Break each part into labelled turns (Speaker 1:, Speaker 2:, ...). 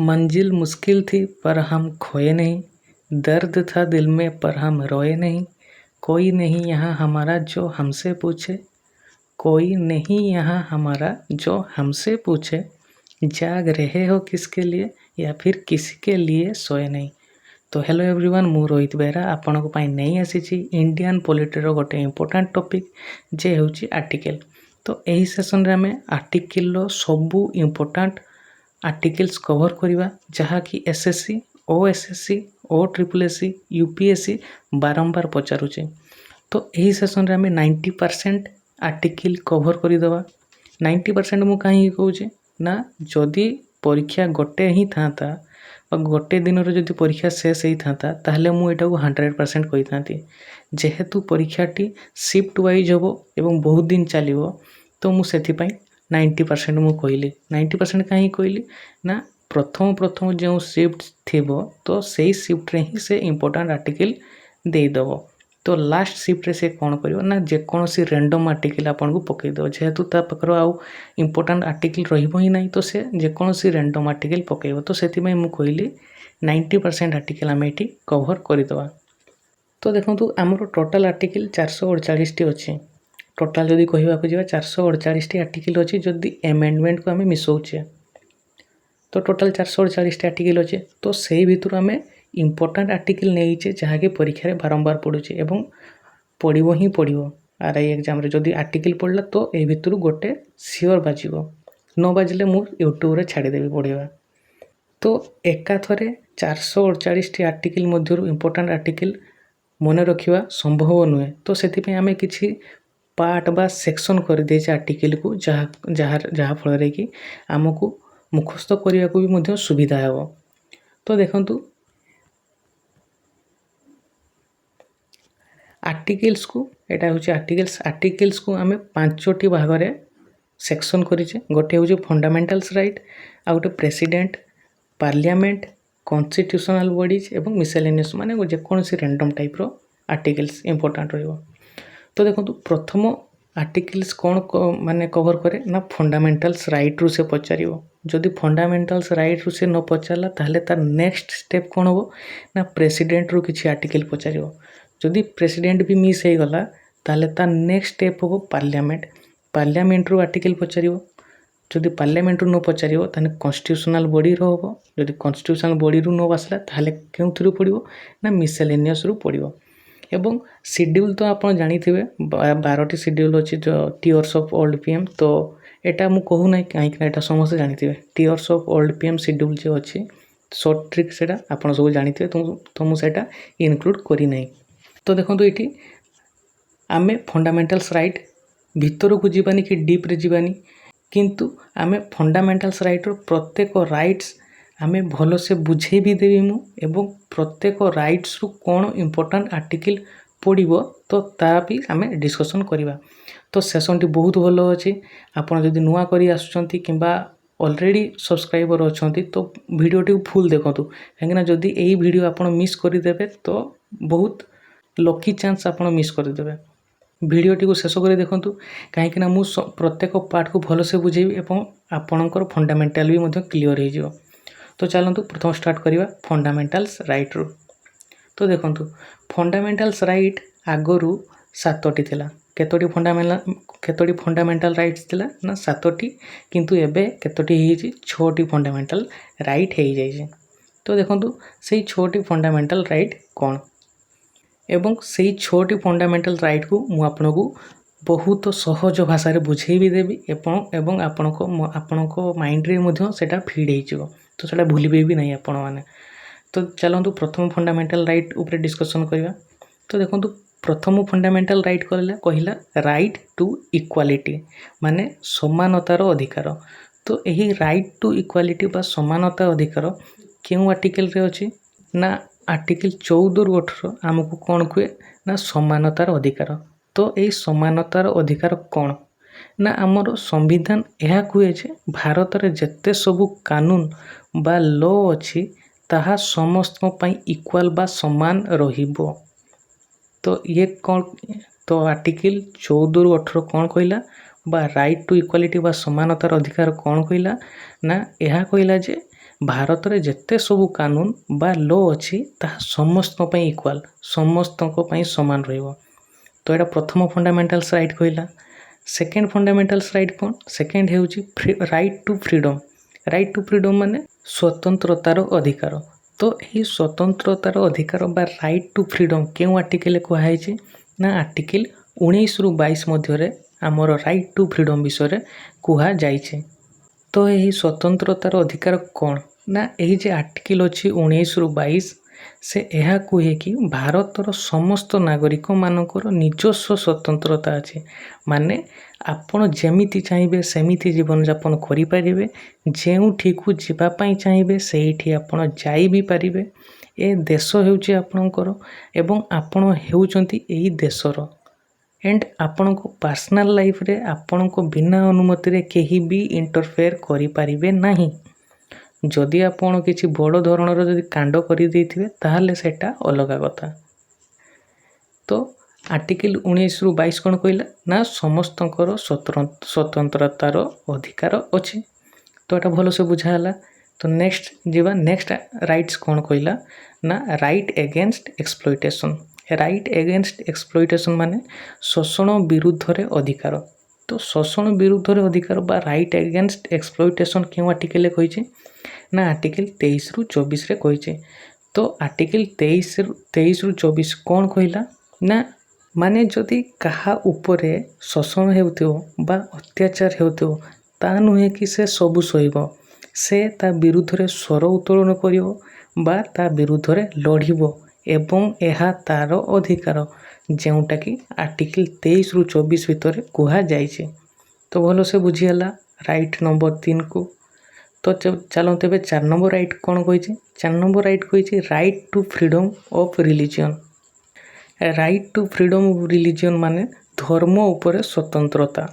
Speaker 1: मंजिल मुश्किल थी पर हम खोए नहीं, दर्द था दिल में पर हम रोए नहीं, कोई नहीं यहाँ हमारा जो हमसे पूछे, कोई नहीं यहाँ हमारा जो हमसे पूछे, जाग रहे हो किसके लिए या फिर किसी के लिए सोए नहीं। तो हेलो एवरीवन, मु रोहित बेहरा आपनको पाई नहीं आसी इंडियन पॉलिटिर गोटे इंपोर्टाट टॉपिक जे होची आर्टिकल। तो यही सेशन रे आमे आर्टिकल रो सबू इंपोर्टाट आर्टिकल्स कवर करवा जहाँकि एसएससी, ओएसएससी, ओट्रिपलएससी, यूपीएससी बारंबार पचारुचे। तो यही सेशन रे आमे 90% आर्टिकल कवर करदेवा। 90% मु कहीं कहूँ ना, जदि परीक्षा गोटे ही था गोटे दिन जदि परीक्षा शेष होता ताहले मु एटा को 100% कही था। जेहेतु परीक्षाटी शिफ्ट वाइज हम एवं बहुत दिन चलो तो मुझे 90% मु कहली। 90% कहीं कहली ना, प्रथम प्रथम जो शिफ्ट थी तो सही शिफ्ट रे ही से इंपोर्टाट आर्टिकल देदेव। तो लास्ट शिफ्ट रे से कौन कर ना, जेकोसी रैंडम आर्टिकल आपन को पकईदेव। जेहेतु पाखर आउ इंपोर्टाट आर्टिकल रही ना, तो से जेकोसी रैंडम आर्टिकल पकईब। तो से मुझे कहली 90% आर्टिकल आम ये कवर करदेवा। तो देखो आमर टोटाल आर्टिकल 448 टी अच्छी। टोटाल जदि कहवाक जा 448 टी आर्टिकल अच्छी जदि एमेंडमेंट को आम मिसौचे तो टोटाल 448 टी आर्टिकल अच्छे। तो से भितर आम इंपोर्टाट आर्टिकल नहीं जहाँकि परीक्षा बारंबार पड़ुचे एवं पड़ो ही पड़ो। आरआई एग्जाम रे जदि आर्टिकल पढ़ला तो ये भितर गोटे सियोर बाजिबो, न बाजिले मु यूट्यूब रे छाड़ीदेवी पढ़ा। तो एकाथरे 448 टी आर्टिकल मध्य इंपोर्टाट आर्टिकल मन रखा संभव नुहे। तो से आम कि पार्ट बा सेक्शन कर दे आर्टिकल को, जहाँ फल कि आमको मुखस्त करने को भी सुविधा हे। तो देखंतु आर्टिकल्स को एटा हूँ आर्टिकल्स को आम 5टी भाग में सेक्शन करें। गोटे हूँ फंडामेंटल्स राइट, आ गोटे प्रेसिडेंट, पार्लियामेंट, कॉन्स्टिट्यूशनल बॉडीज एवं मिसेलेनियस माने जेकोसी रैंडम टाइप रो आर्टिकल्स इंपोर्टाट रहिबो। तो देखो प्रथम आर्टिकल्स कौन माने कवर करे ना, फंडामेंटल्स राइट रु से पचारिबो। जदि फंडामेंटल्स राइट रु से न पचारला ताहले तार नेक्स्ट स्टेप कौन हो ना, प्रेसिडेंट रु किछि आर्टिकल पचारिबो। जदि प्रेसिडेंट भी मिस हो गला ताहले तार नेक्स्ट स्टेप हो पार्लियामेंट। पार्लियामेंट रु आर्टिकल पचारिबो। जदि पार्लियामेंट रु न पचारिबो ताने कॉन्स्टिट्यूशनल बॉडी रो हो। जदि कॉन्स्टिट्यूशनल बॉडी रु न आसला ताहले केउथरु पड़िबो ना, मिसेलेनियस रु पड़िबो। एवं शेड्यूल तो आप जानिथिबे 12टी शेड्यूल अच्छी जो टीयर्स ऑफ ओल्ड पीएम। तो एटा मु कहू ना कहीं एटा समस्त जानिथिबे। Tiers of old PM schedule जो अच्छी शॉर्ट ट्रिक सेटा आपन सब जानिथिबे, तो मु सेटा इनक्लूड करी नै। तो देखंतु एठी आमे फंडामेंटल्स राइट भितर को जीवानी कि डीप रे जीवानी, किंतु आमे फंडामेंटल्स राइट रो प्रत्येक राइट्स आमे भलो से बुझे भी देवी मु एवं प्रत्येक राइट्स रु कौन इंपोर्टाट आर्टिकल पड़ो तो ता भी आमे डिस्कशन करवा। तो सेशन टी बहुत भलो अच्छी। आपन जदि नुआ करी आसुचंती किंबा ऑलरेडी सब्सक्राइबर अछंती तो वीडियो टी फुल देखंतु, काहेकि जदि एई वीडियो आपन मिस कर देबे तो बहुत लकी चांस आपन मिस कर देबे। वीडियो टी को शेष कर देखंतु, काहेकि मु प्रत्येक पार्ट को भलो से बुझेबी एवं आपनकर फंडामेंटल भी मध्य क्लियर हो जिवो। तो चलतु प्रथम स्टार्ट करिवा फंडामेंटल्स राइट रु। तो देखंतु फंडामेंटल्स राइट आगरु 7टी थिला। केतोटी फंडामेंटल राइट्स थिला ना 7टी, किंतु एबे केतोटी हे जी 6टी फंडामेंटल राइट हे जाइए। तो देखंतु सेही 6टी फंडामेंटल राइट कौन एवं सेही 6टी फंडामेंटल राइट को मु आपनको बहुत सहज भाषा रे बुझेई भी देबी एवं आपनको माइंड रे मध्य सेटा फीड हे जिवो। तो सेटा भूलिबे भी नहीं आपण माने। तो चलतु प्रथम फंडामेंटल राइट ऊपर डिस्कशन करवा। तो देखंतु प्रथम फंडामेंटल राइट कहला राइट टू इक्वालिटी माने समानतार अधिकार। तो यही राइट टू इक्वालिटी बा समानता अधिकार क्यों आर्टिकल रे अछि ना, आर्टिकल 14 रु 18 आमको कौन कहे ना समानतार अधिकार। तो यही समानतार अधिकार कौन ना, आमर संविधान यह कहे जे भारत रे जेते सबु कानून बा लॉ अछि ताहा समस्त पई इक्वल बा समान रहिबो। तो ये कौन, तो आर्टिकल 14 रु 18 कौन कहला बा राइट टू इक्वालिटी बा समानतार अधिकार कौन कहला ना, यह कहला जे ଭାରତରେ ଯେତେ ସବୁ କାନୁନ ବା ଲ ଅଛି ତାହା ସମସ୍ତଙ୍କ ପାଇଁ ଇକ୍ୱାଲ୍, ସମସ୍ତଙ୍କ ପାଇଁ ସମାନ ରହିବ। ତ ଏଇଟା ପ୍ରଥମ ଫଣ୍ଡାମେଣ୍ଟାଲ୍ସ ରାଇଟ୍ କହିଲା। ସେକେଣ୍ଡ ଫଣ୍ଡାମେଣ୍ଟାଲ୍ସ ରାଇଟ୍ କ'ଣ? ସେକେଣ୍ଡ ହେଉଛି right to freedom. Right to freedom ମାନେ ସ୍ୱତନ୍ତ୍ରତାର ଅଧିକାର। ତ ଏହି ସ୍ୱତନ୍ତ୍ରତାର ଅଧିକାର ବା ରାଇଟ୍ ଟୁ ଫ୍ରିଡ଼ମ୍ କେଉଁ ଆର୍ଟିକଲରେ କୁହାଯାଇଛି? ନା ଆର୍ଟିକଲ 19ରୁ 22 ମଧ୍ୟରେ ଆମର ରାଇଟ୍ ଟୁ ଫ୍ରିଡ଼ମ୍ ବିଷୟରେ କୁହାଯାଇଛି। ତ ଏହି ସ୍ୱତନ୍ତ୍ରତାର ଅଧିକାର କ'ଣ? ନା ଏହି ଯେ ଆର୍ଟିକଲ ଅଛି 19ରୁ 22 ସେ ଏହା କୁହେ କି ଭାରତର ସମସ୍ତ ନାଗରିକମାନଙ୍କର ନିଜସ୍ୱ ସ୍ୱତନ୍ତ୍ରତା ଅଛି। ମାନେ ଆପଣ ଯେମିତି ଚାହିଁବେ ସେମିତି ଜୀବନଯାପନ କରିପାରିବେ, ଯେଉଁଠିକୁ ଯିବା ପାଇଁ ଚାହିଁବେ ସେଇଠି ଆପଣ ଯାଇ ବି ପାରିବେ। ଏ ଦେଶ ହେଉଛି ଆପଣଙ୍କର ଏବଂ ଆପଣ ହେଉଛନ୍ତି ଏହି ଦେଶର। ଏଣ୍ଡ ଆପଣଙ୍କ ପର୍ସନାଲ ଲାଇଫରେ ଆପଣଙ୍କ ବିନା ଅନୁମତିରେ କେହି ବି ଇଣ୍ଟରଫେୟାର କରିପାରିବେ ନାହିଁ। ଯଦି ଆପଣ କିଛି ବଡ଼ ଧରଣର ଯଦି କାଣ୍ଡ କରିଦେଇଥିବେ ତାହେଲେ ସେଇଟା ଅଲଗା କଥା। ତ ଆର୍ଟିକଲ 19ରୁ 22 କ'ଣ କହିଲା? ନା ସମସ୍ତଙ୍କର ସ୍ୱତନ୍ତ୍ରତାର ଅଧିକାର ଅଛି। ତ ଏଇଟା ଭଲସେ ବୁଝା ହେଲା। ତ ନେକ୍ସଟ ଯିବା, ନେକ୍ସଟ ରାଇଟ୍ସ କ'ଣ କହିଲା? ନା ରାଇଟ୍ ଏଗେନଷ୍ଟ ଏକ୍ସପ୍ଲୋଇଟେସନ୍। ରାଇଟ୍ ଏଗେନଷ୍ଟ ଏକ୍ସପ୍ଲୋଇଟେସନ୍ ମାନେ ଶୋଷଣ ବିରୁଦ୍ଧରେ ଅଧିକାର। ତ ଶୋଷଣ ବିରୁଦ୍ଧରେ ଅଧିକାର ବା ରାଇଟ୍ ଏଗେନଷ୍ଟ ଏକ୍ସପ୍ଲୋଇଟେସନ୍ କେଉଁ ଆର୍ଟିକଲରେ କହିଛି? ନା ଆର୍ଟିକଲ 23ରୁ 24ରେ କହିଛି। ତ ଆର୍ଟିକଲ 23ରୁ 24 କ'ଣ କହିଲା? ନା ମାନେ ଯଦି କାହା ଉପରେ ଶୋଷଣ ହେଉଥିବ ବା ଅତ୍ୟାଚାର ହେଉଥିବ ତା ନୁହେଁ କି ସେ ସବୁ ସହିବ, ସେ ତା ବିରୁଦ୍ଧରେ ସ୍ୱର ଉତ୍ତୋଳନ କରିବ ବା ତା ବିରୁଦ୍ଧରେ ଲଢ଼ିବ ଏବଂ ଏହା ତାର ଅଧିକାର, ଯେଉଁଟାକି ଆର୍ଟିକଲ 23ରୁ 24 ଭିତରେ କୁହାଯାଇଛି। ତ ଭଲସେ ବୁଝିଗଲା ରାଇଟ୍ ନମ୍ବର 3କୁ। ତ ଚାଲନ୍ତୁ ଏବେ 4 ନମ୍ବର ରାଇଟ୍ କ'ଣ କହିଛି? 4 ନମ୍ବର ରାଇଟ୍ କହିଛି right to freedom of religion. Right to freedom of religion ମାନେ ଧର୍ମ ଉପରେ ସ୍ୱତନ୍ତ୍ରତା।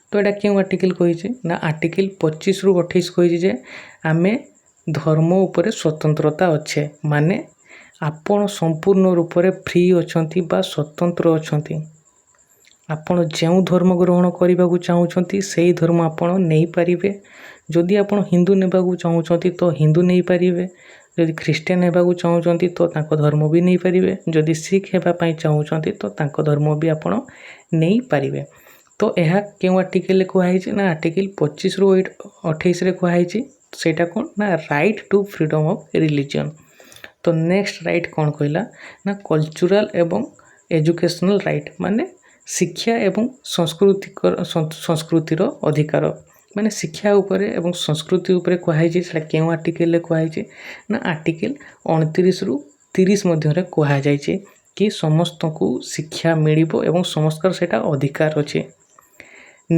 Speaker 1: ତ ଏଇଟା କେଉଁ ଆର୍ଟିକଲ କହିଛି? ନା ଆର୍ଟିକଲ 25ରୁ 28 କହିଛି ଯେ ଆମେ ଧର୍ମ ଉପରେ ସ୍ୱତନ୍ତ୍ରତା ଅଛେ। ମାନେ ଆପଣ ସମ୍ପୂର୍ଣ୍ଣ ରୂପରେ ଫ୍ରି ଅଛନ୍ତି ବା ସ୍ୱତନ୍ତ୍ର ଅଛନ୍ତି। ଆପଣ ଯେଉଁ ଧର୍ମ ଗ୍ରହଣ କରିବାକୁ ଚାହୁଁଛନ୍ତି ସେଇ ଧର୍ମ ଆପଣ ନେଇପାରିବେ। ଯଦି ଆପଣ ହିନ୍ଦୁ ନେବାକୁ ଚାହୁଁଛନ୍ତି ତ ହିନ୍ଦୁ ନେଇପାରିବେ। ଯଦି ଖ୍ରୀଷ୍ଟିଆନ ହେବାକୁ ଚାହୁଁଛନ୍ତି ତ ତାଙ୍କ ଧର୍ମ ବି ନେଇପାରିବେ। ଯଦି ଶିଖ ହେବା ପାଇଁ ଚାହୁଁଛନ୍ତି ତ ତାଙ୍କ ଧର୍ମ ବି ଆପଣ ନେଇପାରିବେ। ତ ଏହା କେଉଁ ଆର୍ଟିକଲରେ କୁହାଯାଇଛି? ନା ଆର୍ଟିକଲ 25ରୁ 28ରେ କୁହାଯାଇଛି। ସେଇଟା କ'ଣ? ନା right to freedom of religion. ତ ନେକ୍ସଟ ରାଇଟ୍ କ'ଣ କହିଲା? ନା କଲଚରାଲ ଏବଂ ଏଜୁକେସନାଲ ରାଇଟ୍ ମାନେ ଶିକ୍ଷା ଏବଂ ସଂସ୍କୃତିର ଅଧିକାର। ମାନେ ଶିକ୍ଷା ଉପରେ ଏବଂ ସଂସ୍କୃତି ଉପରେ କୁହାଯାଇଛି। ସେଇଟା କେଉଁ ଆର୍ଟିକଲରେ କୁହାଯାଇଛି? ନା ଆର୍ଟିକଲ 29ରୁ 30 ମଧ୍ୟରେ କୁହାଯାଇଛି କି ସମସ୍ତଙ୍କୁ ଶିକ୍ଷା ମିଳିବ ଏବଂ ସମସ୍ତଙ୍କର ସେଇଟା ଅଧିକାର ଅଛି।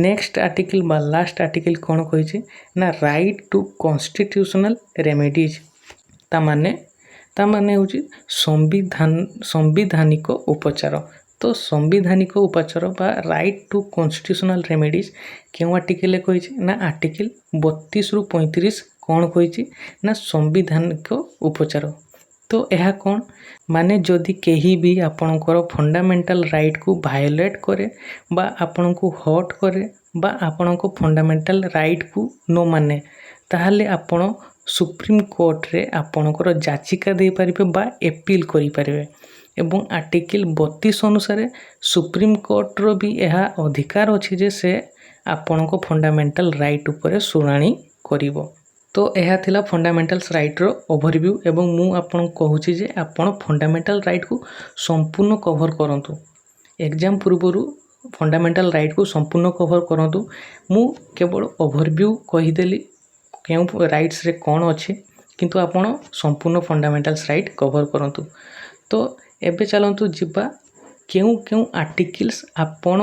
Speaker 1: ନେକ୍ସଟ ଆର୍ଟିକଲ ବା ଲାଷ୍ଟ ଆର୍ଟିକଲ କ'ଣ କହିଛି? ନା ରାଇଟ୍ ଟୁ କନଷ୍ଟିଟ୍ୟୁସନାଲ ରେମେଡିଜ୍। ତାମାନେ ହେଉଛି ସାମ୍ବିଧାନିକ ଉପଚାର। ତ ସାମ୍ବିଧାନିକ ଉପଚାର ବା ରାଇଟ୍ ଟୁ କନଷ୍ଟିଟ୍ୟୁସନାଲ ରେମେଡିଜ୍ କେଉଁ ଆର୍ଟିକଲରେ କହିଛି? ନା ଆର୍ଟିକଲ 32ରୁ 35 କ'ଣ କହିଛି? ନା ସାମ୍ବିଧାନିକ ଉପଚାର। ତ ଏହା କ'ଣ? ମାନେ ଯଦି କେହି ବି ଆପଣଙ୍କର ଫଣ୍ଡାମେଣ୍ଟାଲ ରାଇଟ୍କୁ ଭାୟୋଲେଟ୍ କରେ ବା ଆପଣଙ୍କୁ ହର୍ଟ କରେ ବା ଆପଣଙ୍କ ଫଣ୍ଡାମେଣ୍ଟାଲ ରାଇଟ୍କୁ ନ ମାନେ ତାହେଲେ ଆପଣ ସୁପ୍ରିମକୋର୍ଟରେ ଆପଣଙ୍କର ଯାଚିକା ଦେଇପାରିବେ ବା ଏପିଲ କରିପାରିବେ। ଏବଂ ଆର୍ଟିକଲ 32 ଅନୁସାରେ ସୁପ୍ରିମକୋର୍ଟର ବି ଏହା ଅଧିକାର ଅଛି ଯେ ସେ ଆପଣଙ୍କ ଫଣ୍ଡାମେଣ୍ଟାଲ ରାଇଟ୍ ଉପରେ ଶୁଣାଣି କରିବ। ତ ଏହା ଥିଲା ଫଣ୍ଡାମେଣ୍ଟାଲ୍ସ ରାଇଟ୍ର ଓଭରଭ୍ୟୁ ଏବଂ ମୁଁ ଆପଣଙ୍କୁ କହୁଛି ଯେ ଆପଣ ଫଣ୍ଡାମେଣ୍ଟାଲ ରାଇଟ୍କୁ ସମ୍ପୂର୍ଣ୍ଣ କଭର କରନ୍ତୁ। ଏକ୍ଜାମ୍ ପୂର୍ବରୁ ଫଣ୍ଡାମେଣ୍ଟାଲ ରାଇଟ୍କୁ ସମ୍ପୂର୍ଣ୍ଣ କଭର କରନ୍ତୁ। ମୁଁ କେବଳ ଓଭରଭ୍ୟୁ କହିଦେଲି କେଉଁ ରାଇଟ୍ସରେ କ'ଣ ଅଛି, କିନ୍ତୁ ଆପଣ ସମ୍ପୂର୍ଣ୍ଣ ଫଣ୍ଡାମେଣ୍ଟାଲ୍ସ ରାଇଟ୍ କଭର କରନ୍ତୁ। ତ ଏବେ ଚାଲନ୍ତୁ ଯିବା କେଉଁ ଆର୍ଟିକିଲ୍ସ ଆପଣ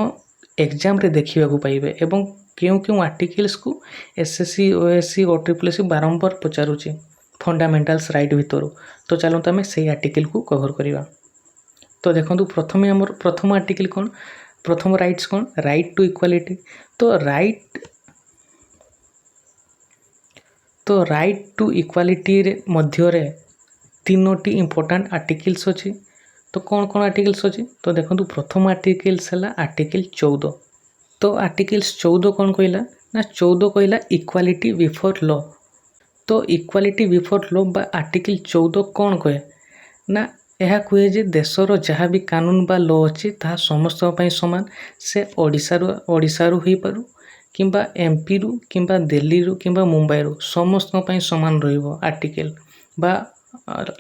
Speaker 1: ଏକ୍ଜାମ୍ରେ ଦେଖିବାକୁ ପାଇବେ ଏବଂ କେଉଁ ଆର୍ଟିକିଲ୍ସକୁ SSC, OSC, OSSC ବାରମ୍ବାର ପଚାରୁଛି ଫଣ୍ଡାମେଣ୍ଟାଲ୍ସ ରାଇଟ୍ ଭିତରୁ। ତ ଚାଲନ୍ତୁ ଆମେ ସେଇ ଆର୍ଟିକିଲ୍କୁ କଭର କରିବା। ତ ଦେଖନ୍ତୁ ପ୍ରଥମେ ଆମର ପ୍ରଥମ ଆର୍ଟିକିଲ୍ କ'ଣ? ପ୍ରଥମ ରାଇଟ୍ସ କ'ଣ? Right to equality. ତ ରାଇଟ୍ ଟୁ ଇକ୍ୱାଲିଟିରେ ମଧ୍ୟରେ 3ଟି ଇମ୍ପୋର୍ଟାଣ୍ଟ ଆର୍ଟିକିଲ୍ସ ଅଛି। ତ କ'ଣ ଆର୍ଟିକିଲ୍ସ ଅଛି? ତ ଦେଖନ୍ତୁ ପ୍ରଥମ ଆର୍ଟିକିଲ୍ସ ହେଲା ଆର୍ଟିକିଲ୍ 14। ତ ଆର୍ଟିକିଲ୍ସ 14 କ'ଣ କହିଲା? ନା 14 କହିଲା ଇକ୍ୱାଲିଟି ବିଫୋର୍ ଲ। तो इक्वालिटी बिफोर लॉ बा आर्टिकल 14 कौन कहे ना यह कहे जे देशर जहाँ भी कानून बा लॉ अच्छी ताहा समस्त समान से ओडिशारू हो पारू किंबा एमपी रु किंबा दिल्ली रु किंबा मुंबई रु समस्त समान रहिबो आर्टिकल बा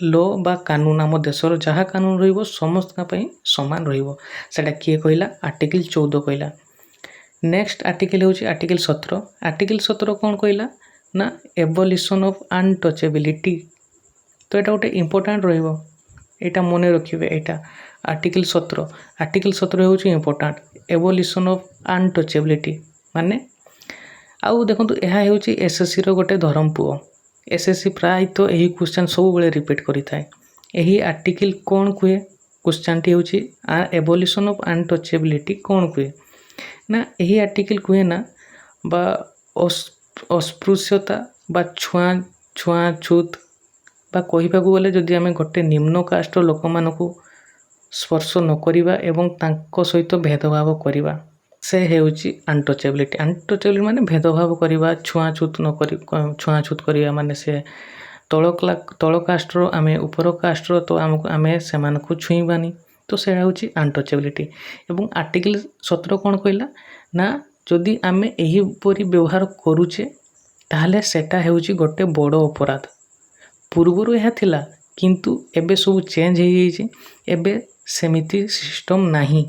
Speaker 1: लॉ बा कानून आम देशर जहाँ कानून रहिबो समस्त समान रहिबो सेटा किए कहला आर्टिकल 14 कहला। नेक्स्ट आर्टिकल होची आर्टिकल 17। आर्टिकल 17 कौन कहला ना एबोलिशन ऑफ अनटचेबिलिटी। तो यहाँ गोटे इम्पोर्टाट रहिबो एटा मने रखिबे एटा आर्टिकल 17। आर्टिकल 17 होची इम्पोर्टाट एबोलिशन ऑफ अनटचेबिलिटी माने आउ देखंतु ଏହା ହେଉଛି एसएससी रो गोटे धरम पुओ। एसएससी प्राय तो यही क्वेश्चन सब बेले रिपीट करि थाए। यही आर्टिकल कौन कुए क्वेश्चन टी होची एबोलिशन ऑफ अनटचेबिलिटी कौन कुए ना यही आर्टिकल कुए ना बा अस्पृश्यता बा छुआछूत बा कहिबाकू गले जदि आमे गोटे निम्न कास्ट लोक मानकू स्पर्श न करिबा एवं तांको सहित भेदभाव करिबा से हेउची अनटचेबिलिटी। अनटचेबिलिटी माने भेदभाव करिबा छुआछूत न करि छुआछूत करिबा माने से तल कास्ट रो आमे ऊपर कास्ट रो तो आमे सेमानकू छुईबानी तो से हेउची अनटचेबिलिटी। एवं आर्टिकल 17 कोन कहला ना जदि आमे एही परि व्यवहार करूचे ताहले सेटा हेउची गोटे बड़ अपराध। पूर्वरु यह थिला किंतु एबे सब चेंज हो जाइए एबे सेमिति सिस्टम नाही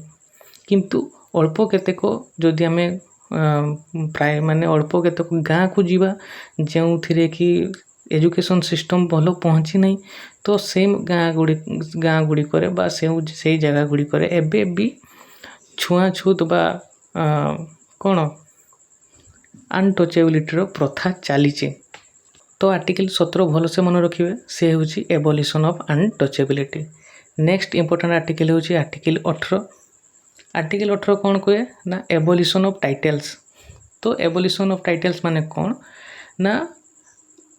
Speaker 1: किंतु अल्प केतेक जदि आमे प्राय माने अल्प केतेक गाँ को जीवा जो थिरे कि एजुकेशन सिस्टम भलो पहुँची नहीं तो सेम गाँ गुड़ी करे बा से जगह गुड़ी करे एबे भी छुआछूत बा कौन अनटचेबिलिटी रो प्रथा चलीचे। तो आर्टिकल 17 भल से मन रखिए से होची abolition of untouchability. Next important article होची आर्टिकल 18। आर्टिकल 18 कौन कहे ना एबोलिशन ऑफ टाइटल्स। तो एबोलिशन ऑफ टाइटल्स माने कौन ना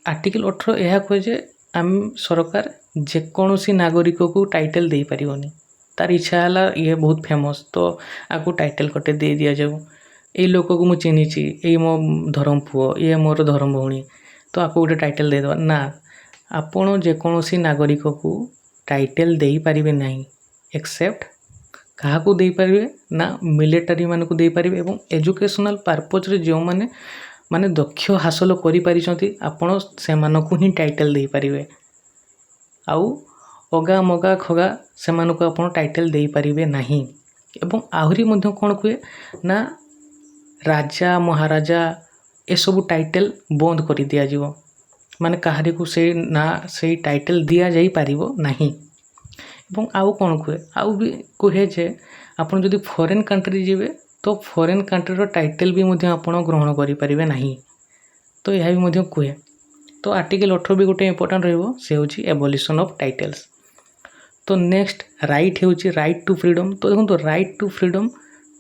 Speaker 1: आर्टिकल 18 यह कहे जे आम सरकार जेकोसी नागरिक को टाइटल दे पारिबनी तार इच्छा है ये बहुत फेमस तो आपको टाइटल कटे दे दिया जाऊ ये लोक को मुझे चिन्हिची ये मो धर्म पुओ ये मोर धर्म भौणी तो आपको गोटे टाइटल दे देवा ना आपण जेकोसी नागरिक को टाइटल दे पारिबे नहीं एक्सेप्ट क्या दे पारे ना मिलिटारी मान को दे पारिबे एवं एजुकेशनल पर्पज रे जो माने माने दक्ष हासिल करि पारिछंती आपण से मानको ही टाइटल दे पारिबे आउ अगा मगा खगा से मानको आपण टाइटल दे पारिबे नहीं। एवं आहुरी मध्य कोन कुए ना राजा महाराजा ए सब टाइटल बंद कर दिया जीवो माने कहारी को से ना से टाइटल दिया जाई पारिबो नहीं। एवं आउ कोन कुए आउ भी कहे जे आपण जदि फॉरेन कंट्री जीवे तो फॉरेन कंट्री रो टाइटल भी मध्य आपण ग्रहण करि पारिबे नहीं तो यह भी मध्य कहे। तो आर्टिकल 18 भी गोटे इंपोर्टेंट रहइबो से होची एबोलिशन ऑफ टाइटल्स। तो नेक्स्ट राइट होची राइट टू फ्रीडम। तो देखो तो राइट टू फ्रीडम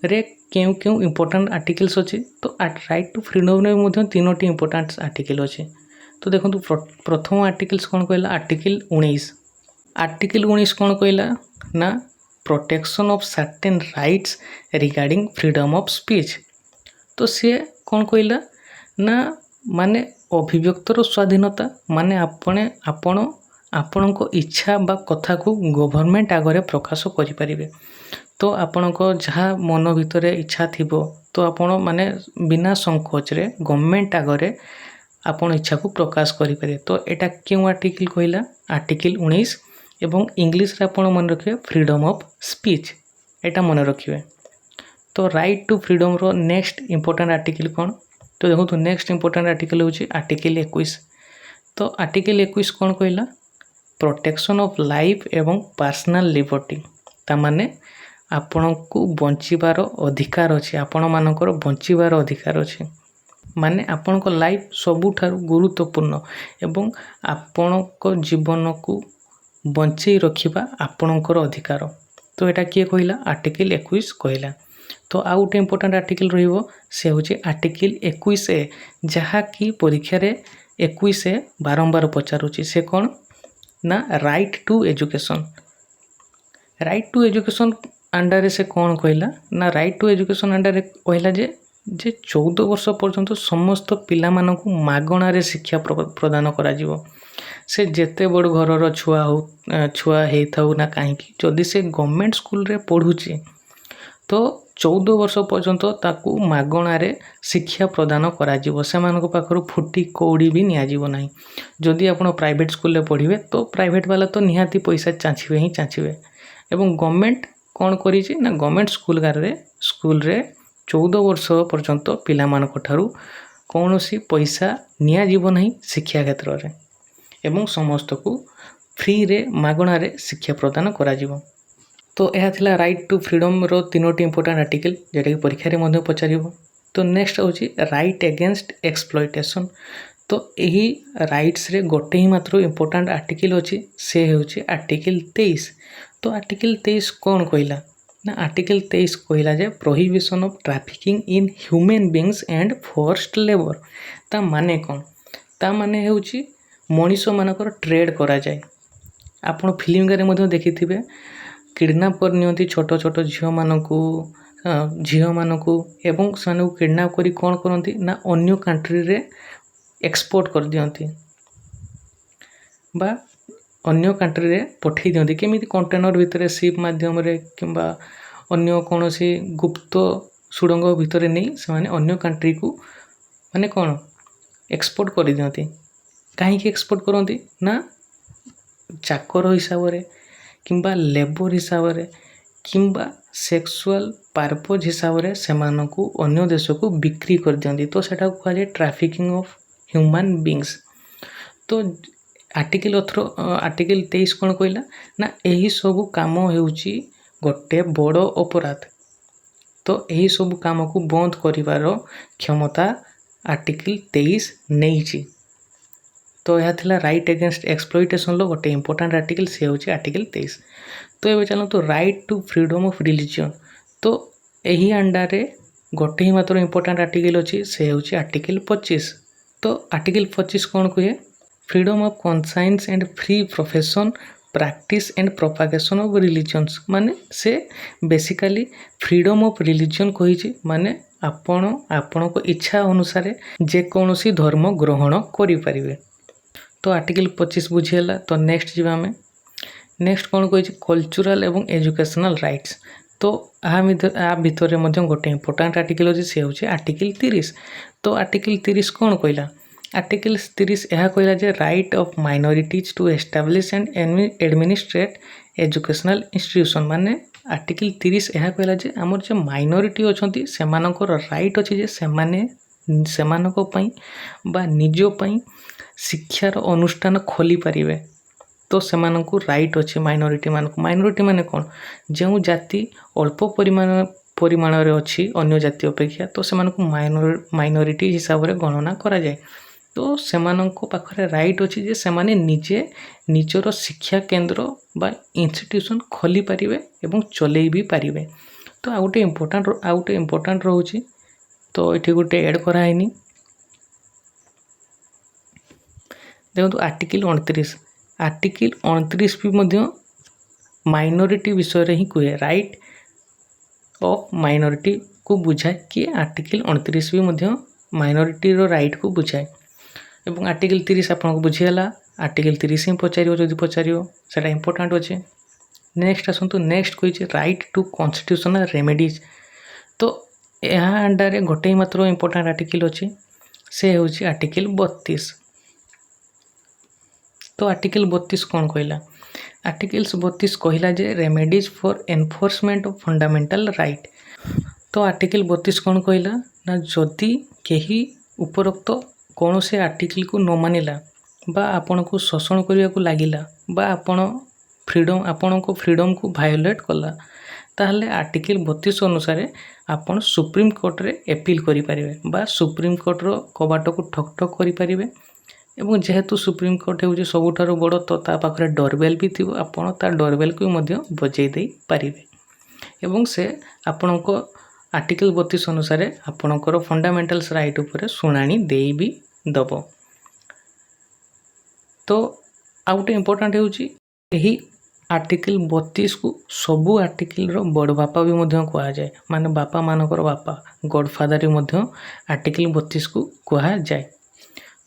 Speaker 1: रे क्यों क्यों इंपोर्टेंट आर्टिकल्स अच्छे तो राइट टू फ्रीडम रे मध्य तीनोटी इंपोर्टेंट आर्टिकल अच्छे। तो देखो प्रथम आर्टिकल्स कौन कहला आर्टिकल 19। आर्टिकल 19 कौन कहला ना protection of certain rights regarding freedom of speech. तो सी कौन कहला ना माने अभिव्यक्तर स्वाधीनता माने आपण इच्छा बा कथा को गवर्नमेंट आगे प्रकाश करें तो आपण जहाँ मन भितर इच्छा थिबो तो आपण माने बिना संकोच रे गवर्नमेंट आगे आपण इच्छा को प्रकाश करें। तो एटा क्यों आर्टिकल कहला आर्टिकल 19 एवं इंग्लिश रे आपण मन रखिए फ्रीडम ऑफ स्पीच एटा मन रखिए। तो राइट टू फ्रीडम रो नेक्स्ट इंपोर्टेंट आर्टिकल कौन तो देखो तो नेक्स्ट इंपोर्टेंट आर्टिकल होची आर्टिकल 21। तो आर्टिकल 21 कौन कहला प्रोटेक्शन ऑफ लाइफ एवं पर्सनल लिबर्टी ता माने आपण को बंचिबार अधिकार अच्छे आपण मानकर बंचिबार अधिकार अच्छे माने आपण को लाइफ सबुठार गुरुत्वपूर्ण एवं आपण को जीवन को बंचई रखिबा आपणकर अधिकार। तो एटा किए कहला आर्टिकल 21 कहला। तो आउ गोटे इंपोर्टेंट आर्टिकल रहिबो से होची आर्टिकल 21 ए जहा कि परीक्षा रे 21 ए बारंबार पचारुची से कौन ना right to education. Right to education under से कौन कहला ना राइट टू एजुकेशन अंडर कहला जे ଯେ 14 ବର୍ଷ ପର୍ଯ୍ୟନ୍ତ ସମସ୍ତ ପିଲାମାନଙ୍କୁ ମାଗଣାରେ ଶିକ୍ଷା ପ୍ରଦାନ କରାଯିବ। ସେ ଯେତେ ବଡ଼ ଘରର ଛୁଆ ହେଇଥାଉ ନା କାହିଁକି, ଯଦି ସେ ଗଭର୍ଣ୍ଣମେଣ୍ଟ ସ୍କୁଲରେ ପଢ଼ୁଛି ତ 14 ବର୍ଷ ପର୍ଯ୍ୟନ୍ତ ତାକୁ ମାଗଣାରେ ଶିକ୍ଷା ପ୍ରଦାନ କରାଯିବ। ସେମାନଙ୍କ ପାଖରୁ ଫୁଟି କଉଡ଼ି ବି ନିଆଯିବ ନାହିଁ। ଯଦି ଆପଣ ପ୍ରାଇଭେଟ୍ ସ୍କୁଲରେ ପଢ଼ିବେ ତ ପ୍ରାଇଭେଟ୍ ବାଲା ତ ନିହାତି ପଇସା ଚାଞ୍ଚିବେ ହିଁ ଚାଞ୍ଚିବେ। ଏବଂ ଗଭର୍ଣ୍ଣମେଣ୍ଟ କ'ଣ କରିଛି ନା ଗଭର୍ଣ୍ଣମେଣ୍ଟ ସ୍କୁଲରେ 14 ବର୍ଷ ପର୍ଯ୍ୟନ୍ତ ପିଲାମାନଙ୍କ ଠାରୁ କୌଣସି ପଇସା ନିଆଯିବ ନାହିଁ ଶିକ୍ଷା କ୍ଷେତ୍ରରେ ଏବଂ ସମସ୍ତଙ୍କୁ ଫ୍ରିରେ ମାଗଣାରେ ଶିକ୍ଷା ପ୍ରଦାନ କରାଯିବ। ତ ଏହା ଥିଲା ରାଇଟ୍ ଟୁ ଫ୍ରିଡ଼ମ୍ର 3ଟି ଇମ୍ପୋର୍ଟାଣ୍ଟ ଆର୍ଟିକଲ୍, ଯେଉଁଟାକି ପରୀକ୍ଷାରେ ମଧ୍ୟ ପଚାରିବ। ତ ନେକ୍ସଟ ହେଉଛି ରାଇଟ୍ ଏଗେନଷ୍ଟ ଏକ୍ସପ୍ଲଏଟେସନ୍। ତ ଏହି ରାଇଟ୍ସରେ ଗୋଟେ ହିଁ ମାତ୍ର ଇମ୍ପୋର୍ଟାଣ୍ଟ ଆର୍ଟିକଲ୍ ଅଛି, ସେ ହେଉଛି ଆର୍ଟିକଲ୍ 23। ତ ଆର୍ଟିକଲ୍ 23 କ'ଣ କହିଲା ନା ଆର୍ଟିକଲ୍ 23 କହିଲା ଯେ prohibition of trafficking in human beings and forced labour. ତା ମାନେ କ'ଣ? ତା ମାନେ ହେଉଛି ମଣିଷମାନଙ୍କର ଟ୍ରେଡ୍ କରାଯାଏ। ଆପଣ ଫିଲ୍ମରେ ମଧ୍ୟ ଦେଖିଥିବେ କିଡ଼ନାପ୍ କରି ନିଅନ୍ତି ଛୋଟ ଛୋଟ ଝିଅମାନଙ୍କୁ ଏବଂ ସେମାନଙ୍କୁ କିଡ଼ନାପ୍ କରି କ'ଣ କରନ୍ତି ନା ଅନ୍ୟ କଣ୍ଟ୍ରିରେ ଏକ୍ସପୋର୍ଟ କରିଦିଅନ୍ତି ବା ଅନ୍ୟ କଣ୍ଟ୍ରିରେ ପଠାଇ ଦିଅନ୍ତି। କେମିତି କଣ୍ଟେନର ଭିତରେ ସିପ୍ ମାଧ୍ୟମରେ କିମ୍ବା ଅନ୍ୟ କୌଣସି ଗୁପ୍ତ ସୁଡ଼ଙ୍ଗ ଭିତରେ ନେଇ ସେମାନେ ଅନ୍ୟ କଣ୍ଟ୍ରିକୁ ମାନେ କ'ଣ ଏକ୍ସପୋର୍ଟ କରିଦିଅନ୍ତି। କାହିଁକି ଏକ୍ସପୋର୍ଟ କରନ୍ତି ନା ଚାକର ହିସାବରେ କିମ୍ବା ଲେବର ହିସାବରେ କିମ୍ବା ସେକ୍ସୁଆଲ ପାରପୋଜ ହିସାବରେ ସେମାନଙ୍କୁ ଅନ୍ୟ ଦେଶକୁ ବିକ୍ରି କରିଦିଅନ୍ତି। ତ ସେଟାକୁ କୁହାଯାଏ ଟ୍ରାଫିକିଂ ଅଫ୍ ହ୍ୟୁମାନ୍ ବିଙ୍ଗସ୍। ତ ଆର୍ଟିକଲ୍ 23 କ'ଣ କହିଲା ନା ଏହିସବୁ କାମ ହେଉଛି ଗୋଟେ ବଡ଼ ଅପରାଧ। ତ ଏହିସବୁ କାମକୁ ବନ୍ଦ କରିବାର କ୍ଷମତା ଆର୍ଟିକଲ୍ 23 ନେଇଛି। ତ ଏହା ଥିଲା ରାଇଟ୍ ଏଗେନଷ୍ଟ ଏକ୍ସପ୍ଲଏଟେସନ୍ର ଗୋଟେ ଇମ୍ପୋର୍ଟାଣ୍ଟ ଆର୍ଟିକଲ୍, ସେ ହେଉଛି ଆର୍ଟିକଲ୍ 23। ତ ଏବେ ଚାଲନ୍ତୁ right to freedom of religion. ତ ଏହି ଆଣ୍ଡାରେ ଗୋଟେ ହିଁ ମାତ୍ର ଇମ୍ପୋର୍ଟାଣ୍ଟ ଆର୍ଟିକଲ୍ ଅଛି, ସେ ହେଉଛି ଆର୍ଟିକଲ୍ 25। ତ ଆର୍ଟିକଲ୍ 25 କ'ଣ କୁହେ? Freedom of conscience and free profession practice and propagation of religions. ମାନେ ସେ ବେସିକାଲି ଫ୍ରିଡ଼ମ୍ ଅଫ୍ ରିଲିଜିଅନ୍ କହିଛି, ମାନେ ଆପଣ ଆପଣଙ୍କ ଇଚ୍ଛା ଅନୁସାରେ ଯେକୌଣସି ଧର୍ମ ଗ୍ରହଣ କରିପାରିବେ। ତ ଆର୍ଟିକଲ୍ 25 ବୁଝିହେଲା। ତ ନେକ୍ସଟ ଯିବା ଆମେ। ନେକ୍ସଟ କ'ଣ କହିଛି? କଲଚରାଲ୍ ଏବଂ ଏଜୁକେସନାଲ୍ ରାଇଟ୍ସ। ତ ଏହା ଭିତରେ ମଧ୍ୟ ଗୋଟେ ଇମ୍ପୋର୍ଟାଣ୍ଟ ଆର୍ଟିକଲ୍ ଅଛି, ସେ ହେଉଛି ଆର୍ଟିକଲ୍ 30। ତ ଆର୍ଟିକଲ୍ 30 କ'ଣ କହିଲା? ଆର୍ଟିକଲ୍ 30 ଏହା କହିଲା ଯେ right of minorities to establish and administer educational institution. ମାନେ ଆର୍ଟିକଲ୍ 30 ଏହା କହିଲା ଯେ ଆମର ଯେ ମାଇନରିଟି ଅଛନ୍ତି ସେମାନଙ୍କର ରାଇଟ୍ ଅଛି ଯେ ସେମାନେ ସେମାନଙ୍କ ପାଇଁ ବା ନିଜ ପାଇଁ ଶିକ୍ଷାର ଅନୁଷ୍ଠାନ ଖୋଲିପାରିବେ। ତ ସେମାନଙ୍କୁ ରାଇଟ୍ ଅଛି ମାଇନରିଟିମାନଙ୍କୁ। ମାଇନରିଟି ମାନେ କ'ଣ? ଯେଉଁ ଜାତି ଅଳ୍ପ ପରିମାଣରେ ଅଛି ଅନ୍ୟ ଜାତି ଅପେକ୍ଷା, ତ ସେମାନଙ୍କୁ ମାଇନରିଟି ହିସାବରେ ଗଣନା କରାଯାଏ। ତ ସେମାନଙ୍କ ପାଖରେ ରାଇଟ୍ ଅଛି ଯେ ସେମାନେ ନିଜର ଶିକ୍ଷା କେନ୍ଦ୍ର ବା ଇନଷ୍ଟିଟ୍ୟୁସନ୍ ଖୋଲିପାରିବେ ଏବଂ ଚଲେଇ ବି ପାରିବେ। ତ ଆଉ ଗୋଟେ ଇମ୍ପୋର୍ଟାଣ୍ଟ ରହୁଛି, ତ ଏଠି ଗୋଟେ ଏଡ଼୍ କରାହେଇନି। ଦେଖନ୍ତୁ ଆର୍ଟିକଲ୍ 29। ଆର୍ଟିକଲ୍ 29 ବି ମଧ୍ୟ ମାଇନରିଟି ବିଷୟରେ ହିଁ କୁହେ। ରାଇଟ୍ ଅଫ୍ ମାଇନରିଟିକୁ ବୁଝାଏ କି ଆର୍ଟିକଲ୍ 29 ବି ମଧ୍ୟ ମାଇନରିଟିର ରାଇଟ୍କୁ ବୁଝାଏ। ଏବଂ ଆର୍ଟିକଲ୍ 30 ଆପଣଙ୍କୁ ବୁଝିଗଲା। ଆର୍ଟିକଲ୍ 30 ହିଁ ପଚାରିବ, ଯଦି ପଚାରିବ ସେଇଟା ଇମ୍ପୋର୍ଟାଣ୍ଟ ଅଛି। ନେକ୍ସଟ ଆସନ୍ତୁ। ନେକ୍ସଟ କହିଛି ରାଇଟ୍ ଟୁ କନଷ୍ଟିଟ୍ୟୁସନାଲ୍ ରେମେଡ଼ିଜ୍। ତ ଏହା ଆଣ୍ଡାରେ ଗୋଟେ ହିଁ ମାତ୍ର ଇମ୍ପୋର୍ଟାଣ୍ଟ ଆର୍ଟିକଲ୍ ଅଛି, ସେ ହେଉଛି ଆର୍ଟିକଲ୍ 32। ତ ଆର୍ଟିକଲ୍ 32 କ'ଣ କହିଲା? ଆର୍ଟିକଲ୍ 32 କହିଲା ଯେ remedies for enforcement of fundamental right. ତ ଆର୍ଟିକଲ୍ 32 କ'ଣ କହିଲା ନା ଯଦି କେହି ଉପରୋକ୍ତ କୌଣସି ଆର୍ଟିକଲ୍କୁ ନ ମାନିଲା ବା ଆପଣଙ୍କୁ ଶୋଷଣ କରିବାକୁ ଲାଗିଲା ବା ଆପଣଙ୍କ ଫ୍ରିଡ଼ମ୍କୁ ଭାୟୋଲେଟ୍ କଲା, ତାହେଲେ ଆର୍ଟିକଲ୍ 32 ଅନୁସାରେ ଆପଣ ସୁପ୍ରିମକୋର୍ଟରେ ଏପିଲ୍ କରିପାରିବେ ବା ସୁପ୍ରିମକୋର୍ଟର କବାଟକୁ ଠକ୍ ଠକ୍ କରିପାରିବେ। ଏବଂ ଯେହେତୁ ସୁପ୍ରିମକୋର୍ଟ ହେଉଛି ସବୁଠାରୁ ବଡ଼, ତ ତା ପାଖରେ ଡୋରବେଲ୍ ବି ଥିବ, ଆପଣ ତା ଡୋରବେଲ୍କୁ ମଧ୍ୟ ବଜେଇ ଦେଇପାରିବେ ଏବଂ ସେ ଆପଣଙ୍କ ଆର୍ଟିକଲ୍ 32 ଅନୁସାରେ ଆପଣଙ୍କର ଫଣ୍ଡାମେଣ୍ଟାଲ୍ସ ରାଇଟ୍ ଉପରେ ଶୁଣାଣି ଦେଇ ବି ଦେବ। ତ ଆଉ ଗୋଟେ ଇମ୍ପୋର୍ଟାଣ୍ଟ ହେଉଛି ଏହି आर्टिकल 32 को सबू आर्टिकल बड़ बापा भी मध्य कहुए माने बापा मानकर बापा गॉडफादर भी आर्टिकल 32 को कहुए।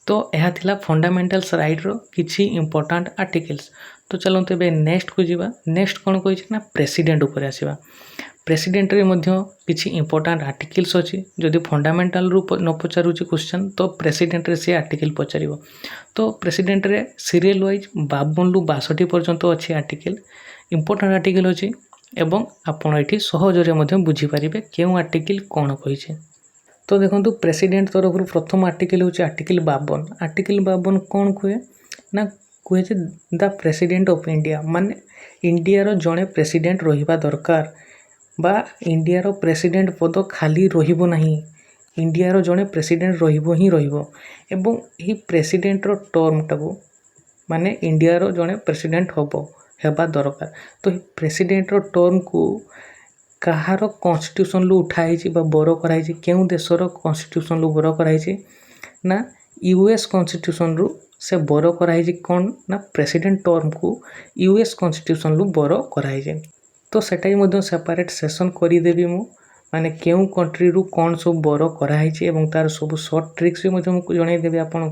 Speaker 1: तो यह थिला फंडामेंटल्स राइट रो किछि इंपोर्टेंट आर्टिकल्स। तो चलते एबे नेक्स्ट को जीवा। नेक्स्ट कौन कही ना प्रेसिडेंट ऊपर आसीबा। प्रेसिडेंट रे मध्य किछि इंपोर्टेंट आर्टिकल्स अछि। जदि फंडामेंटल रू न पचारुछि क्वेश्चन तो प्रेसिडेंट रे से आर्टिकल पचारिबो। तो प्रेसिडेंट रे सीरियल वाइज 52 रु 62 पर्यंत अछि आर्टिकल। इंपोर्टेंट आर्टिकल अछि एवं आपण एठी सहजरे मध्य बुझी परिबे केउ आर्टिकल कोन कहिছে। तो देखो प्रेसिडेंट तरफ प्रथम आर्टिकल हूँ आर्टिकल 52। आर्टिकल 52 कौन कहे ना कहे द प्रेसिडेंट ऑफ इंडिया माने इंडिया जड़े प्रेसिडेंट रहिबा दरकार बा इंडिया प्रेसिडेंट पद खाली रहिबो नहीं। इंडिया जड़े प्रेसिडेंट रहिबो ही रहिबो एवं यही प्रेसिडेंट रो टर्म टाको माने इंडिया जड़े प्रेसिडेंट हेबा दरकार। तो प्रेसिडेंट रो टर्म को कहार कॉन्स्टिट्यूशन लु उठाई बर कराई केउ देशर कॉन्स्टिट्यूशन लु बर कराई ना यूएस कॉन्स्टिट्यूशन रु से बर कराई कौन ना प्रेसिडेंट टर्म को यूएस कॉन्स्टिट्यूशन लु बर कराई। तो सेटा ही मध्य सेपरेट सेशन करदेवी मु माने केउ कंट्री रु कौन सब बर कराई एवं तार सब शॉर्ट ट्रिक्स भी मध्य जनईदेवी आपण।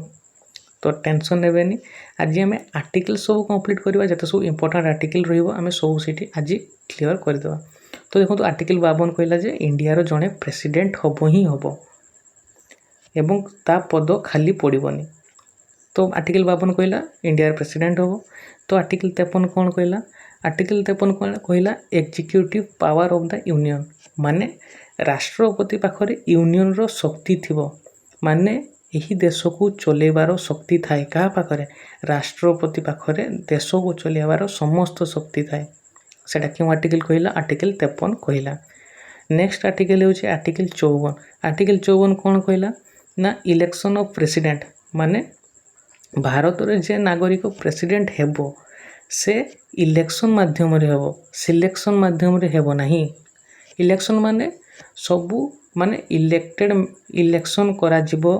Speaker 1: तो टेंशन नेबेनी। आज आम आर्टिकल सब कंप्लीट करवा जते सब इंपोर्टेंट आर्टिकल रहिबो आम सब सीटी आज क्लियर करदेवा। तो देखो आर्टिकल 52 कहला जे इंडिया जड़े प्रेसिडेंट हम ही हम एवं ता पद खाली पड़ोनी। तो आर्टिकल 52 कहला इंडिया प्रेसिडेंट हम। तो आर्टिकल 53 कौन कहला आर्टिकल 53 कहला executive power of the union माने राष्ट्रपति पाखरे यूनियन रो शक्ति थिबो माने यही देश को चलेबार शक्ति थाए। क्या पाखरे राष्ट्रपति पाखरे देश को चलेबार समस्त शक्ति थाए। सेटा क्यों आर्टिकल कहला आर्टिकल 53 कहला। नेक्स्ट आर्टिकल होची आर्टिकल 54। आर्टिकल 54 कौन कहला ना इलेक्शन ऑफ प्रेसिडेंट माने भारत रे जे नागरिक प्रेसिडेंट हेबो से इलेक्शन माध्यम रे हेबो सिलेक्शन माध्यम रे हेबो नहीं। इलेक्शन माने सबू माने इलेक्शन करा जिवो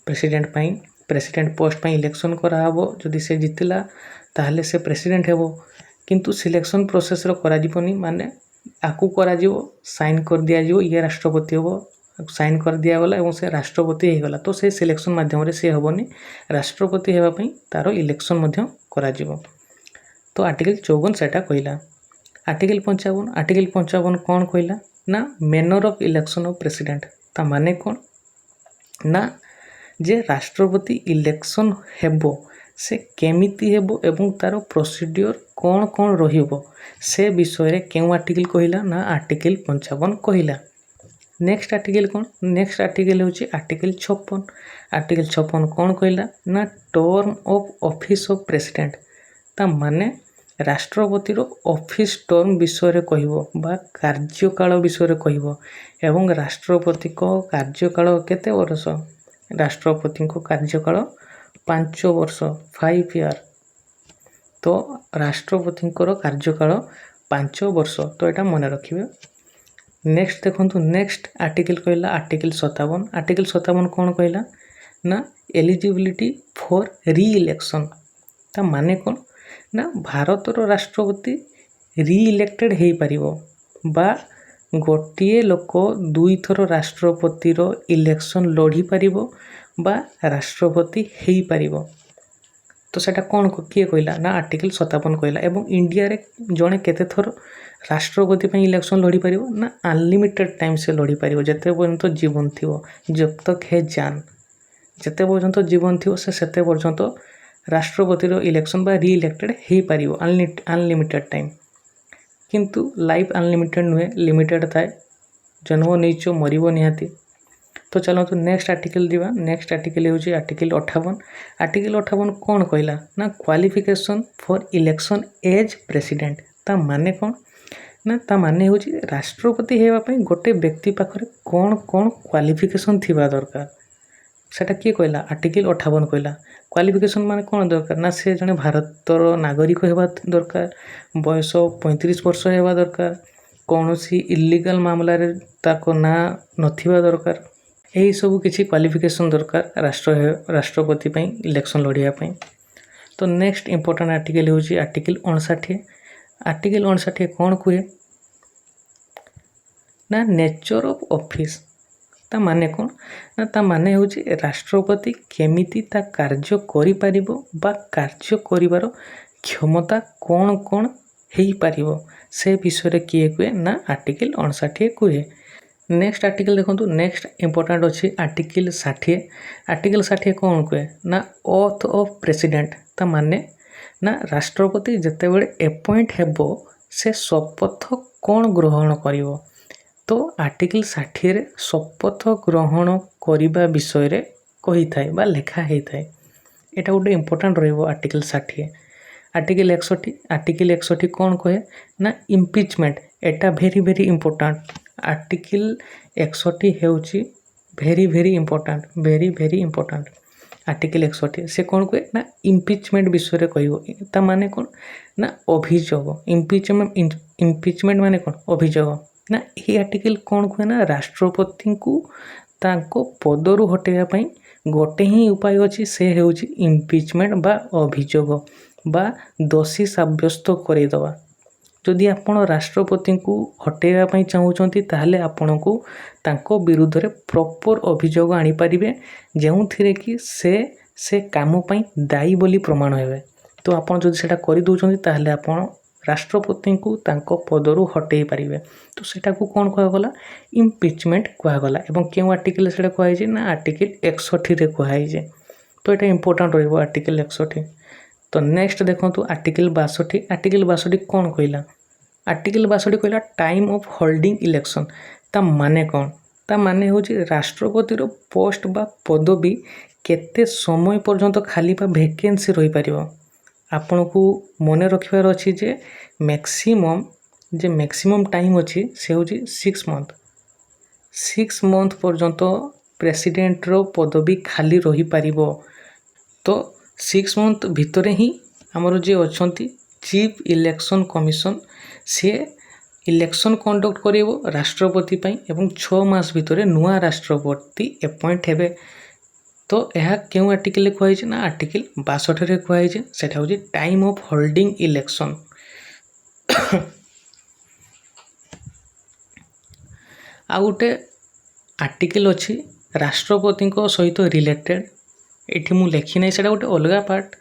Speaker 1: प्रेसिडेंट पाई प्रेसिडेंट पोस्ट पाई इलेक्शन करा हबो। जदि से जितिला ताहले से प्रेसिडेंट हेबो किंतु सिलेक्शन प्रोसेस रो करा जिवोनी माने आकु करा जिवो साइन कर दिया जिवो ये राष्ट्रपति हेबो साइन कर दिया गला एवं से राष्ट्रपति हे गला। तो से सिलेक्शन माध्यम रे से हेबोनी राष्ट्रपति हेबा पई तारो इलेक्शन मध्य करा जिवो। तो आर्टिकल 54 सेटा कहला। आर्टिकल 55 कौन कहला ना manner of election of president. ता माने कौन ना जे राष्ट्रपति इलेक्शन हेबो से केमिति हेबो एवं तारो प्रोसीड्योर कौन कौन रहिबो से विषय रे केउ आर्टिकल कहला ना आर्टिकल 55 कहला। नेक्स्ट आर्टिकल कौन नेक्स्ट आर्टिकल होची आर्टिकल 56। आर्टिकल 56 कौन कहला ना term of office of president. ता माने राष्ट्रपति रो ऑफिस टर्म विषय रे कहइबो बा कार्यकाल विषय रे कहइबो एवं राष्ट्रपति को कार्यकाल केते वर्ष राष्ट्रपति को कार्यकाल 5 वर्ष 5 ईयर। तो राष्ट्रपति कार्यकाल 5 वर्ष। तो यहाँ मन रखिए। नेक्स्ट देखो नेक्स्ट आर्टिकल कहला आर्टिकल 57। आर्टिकल 57 कौन कहला ना एलिजिबिलिटी फॉर री इलेक्शन। ता माने कौन ना भारत रो राष्ट्रपति री इलेक्टेड हे पारिबो बा गोटिए लोक 2 थर राष्ट्रपति रो इलेक्शन लड़ी पारिबो बा राष्ट्रपति हे पारिबो। तो सेटा कौन किए कहला ना आर्टिकल 57 कहला। एवं इंडिया रे जड़े केते थर राष्ट्रपति पे इलेक्शन लड़ी पारिबो ना अनलिमिटेड टाइम से लड़ी पारिबो जते पर्यंत जीवन थिवो जब तक है जान जते पर्यंत जीवन थिवो से सेते पर्यंत राष्ट्रपति रो इलेक्शन बा री इलेक्टेड हे पारिबो अनलिमिटेड टाइम। किंतु लाइफ अनलिमिटेड नुहे लिमिटेड थाए जन्म नहींचो मरिबो निहाती। तो चलो तो नेक्स्ट आर्टिकल दिवा। नेक्स्ट आर्टिकल होची आर्टिकल 58। आर्टिकल 58 कौन कहला ना qualification for election as president. ता माने कौन ना ता माने होची राष्ट्रपति हेबा पई गोटे व्यक्ति पाखरे कौन कौन क्वालिफिकेशन थिबा दरकार सेटा किए कहला आर्टिकल 58 कहला। क्वालिफिकेशन माने कौन दरकार ना से जने भारतर नागरिक हेबा दरकार बयस 35 वर्ष हेबा दरकार कौन सी इलीगल मामला रे ताको ना नथिबा दरकार यही सब किसी क्वालिफिकेशन दरकार राष्ट्रपति पई इलेक्शन लड़िया पई। तो नेक्स्ट इंपोर्टेंट आर्टिकल होची आर्टिकल 59। आर्टिकल 59 कौन कहे ना नेचर ऑफ ऑफिस ता माने कौन ना ता माने होची राष्ट्रपति केमिति ता कार्य करि परिबो बा कार्य करिवार क्षमता कौन कौन हेई परिबो से विषय किए कहे ना आर्टिकल 59 कहे। नेक्स्ट आर्टिकल देखो नेक्स्ट इंपोर्टेंट अच्छी आर्टिकल 60। आर्टिकल 60 कौन कहे ना ओथ ऑफ प्रेसिडेंट ता माने ना राष्ट्रपति जिते बड़े अपॉइंट हेबो से शपथ कौन ग्रहण करिवो तो आर्टिकल 60 रे शपथ ग्रहण करिबा विषय रे कही थाए बा लेखा हेई थाए एटा गोटे इंपोर्टेंट रहइबो आर्टिकल 60। आर्टिकल 61 आर्टिकल 61 कौन कहे ना इम्पिचमेंट एटा भेरी भेरी इंपोर्टेंट आर्टिकल 61 हेउची भेरी भेरी इंपोर्टेंट आर्टिकल 61 से कौन कहे ना इम्पिचमेंट विषय रे कहइबो ता माने कौन ना अभियोग इम्पिचमेंट माने कौन अभियोग ना ये आर्टिकल कौन कहे ना राष्ट्रपति को तांको पदरु हटेगा पई गोटे ही उपाय अछि से हेउची इम्पिचमेंट बा अभियोग बा दोषी साब्यस्त करेदवा जदि आपण राष्ट्रपति को हटेगा पई चाहूचंती ताहले आपण को तांको विरुद्ध रे प्रॉपर अभियोग आनी परिबे जेउथिरे कि से काम पई दायी बोली प्रमाण हेबे तो आपण जदि सेटा करि दोचंती ताहले आपण राष्ट्रपति को तांको पदरु हटेई पारिबे तो सेटा को कोन कहवा गला इम्पिचमेंट कहवा गला एवं केउ आर्टिकल सेटा कहै जे ना आर्टिकल 61 रे कहै जे तो एटा इंपोर्टेंट रहइबो आर्टिकल 61। तो नेक्स्ट देखंतु आर्टिकल 62। आर्टिकल 62 कौन कहला आर्टिकल 62 कहला टाइम ऑफ होल्डिंग इलेक्शन ता माने कौन ता माने होची राष्ट्रपति रो पोस्ट बा पदवी केते समय पर्यंत खाली बा वैकेंसी रही परिबो आपण को मने रखिबार अछि जे मैक्सिमम टाइम अछि से होची 6 मंथ पर्यंत प्रेसिडेंट रो पदवी खाली रही परिबो तो 6 मंथ भितरे ही हमर जे अछंती चीफ इलेक्शन कमिशन से इलेक्शन कंडक्ट करेबो राष्ट्रपति पई एवं 6 मास भितरे नुआ राष्ट्रपति अपॉइंट हेबे तो यह क्यों आर्टिकल कहै छै ना आर्टिकल 62 रे कहै छै सेटा होची टाइम ऑफ होल्डिंग इलेक्शन। आ गोटे आर्टिकल अछि राष्ट्रपति को सहित रिलेटेड एठी मु लेखि नै सेटा गोटे अलगा पार्ट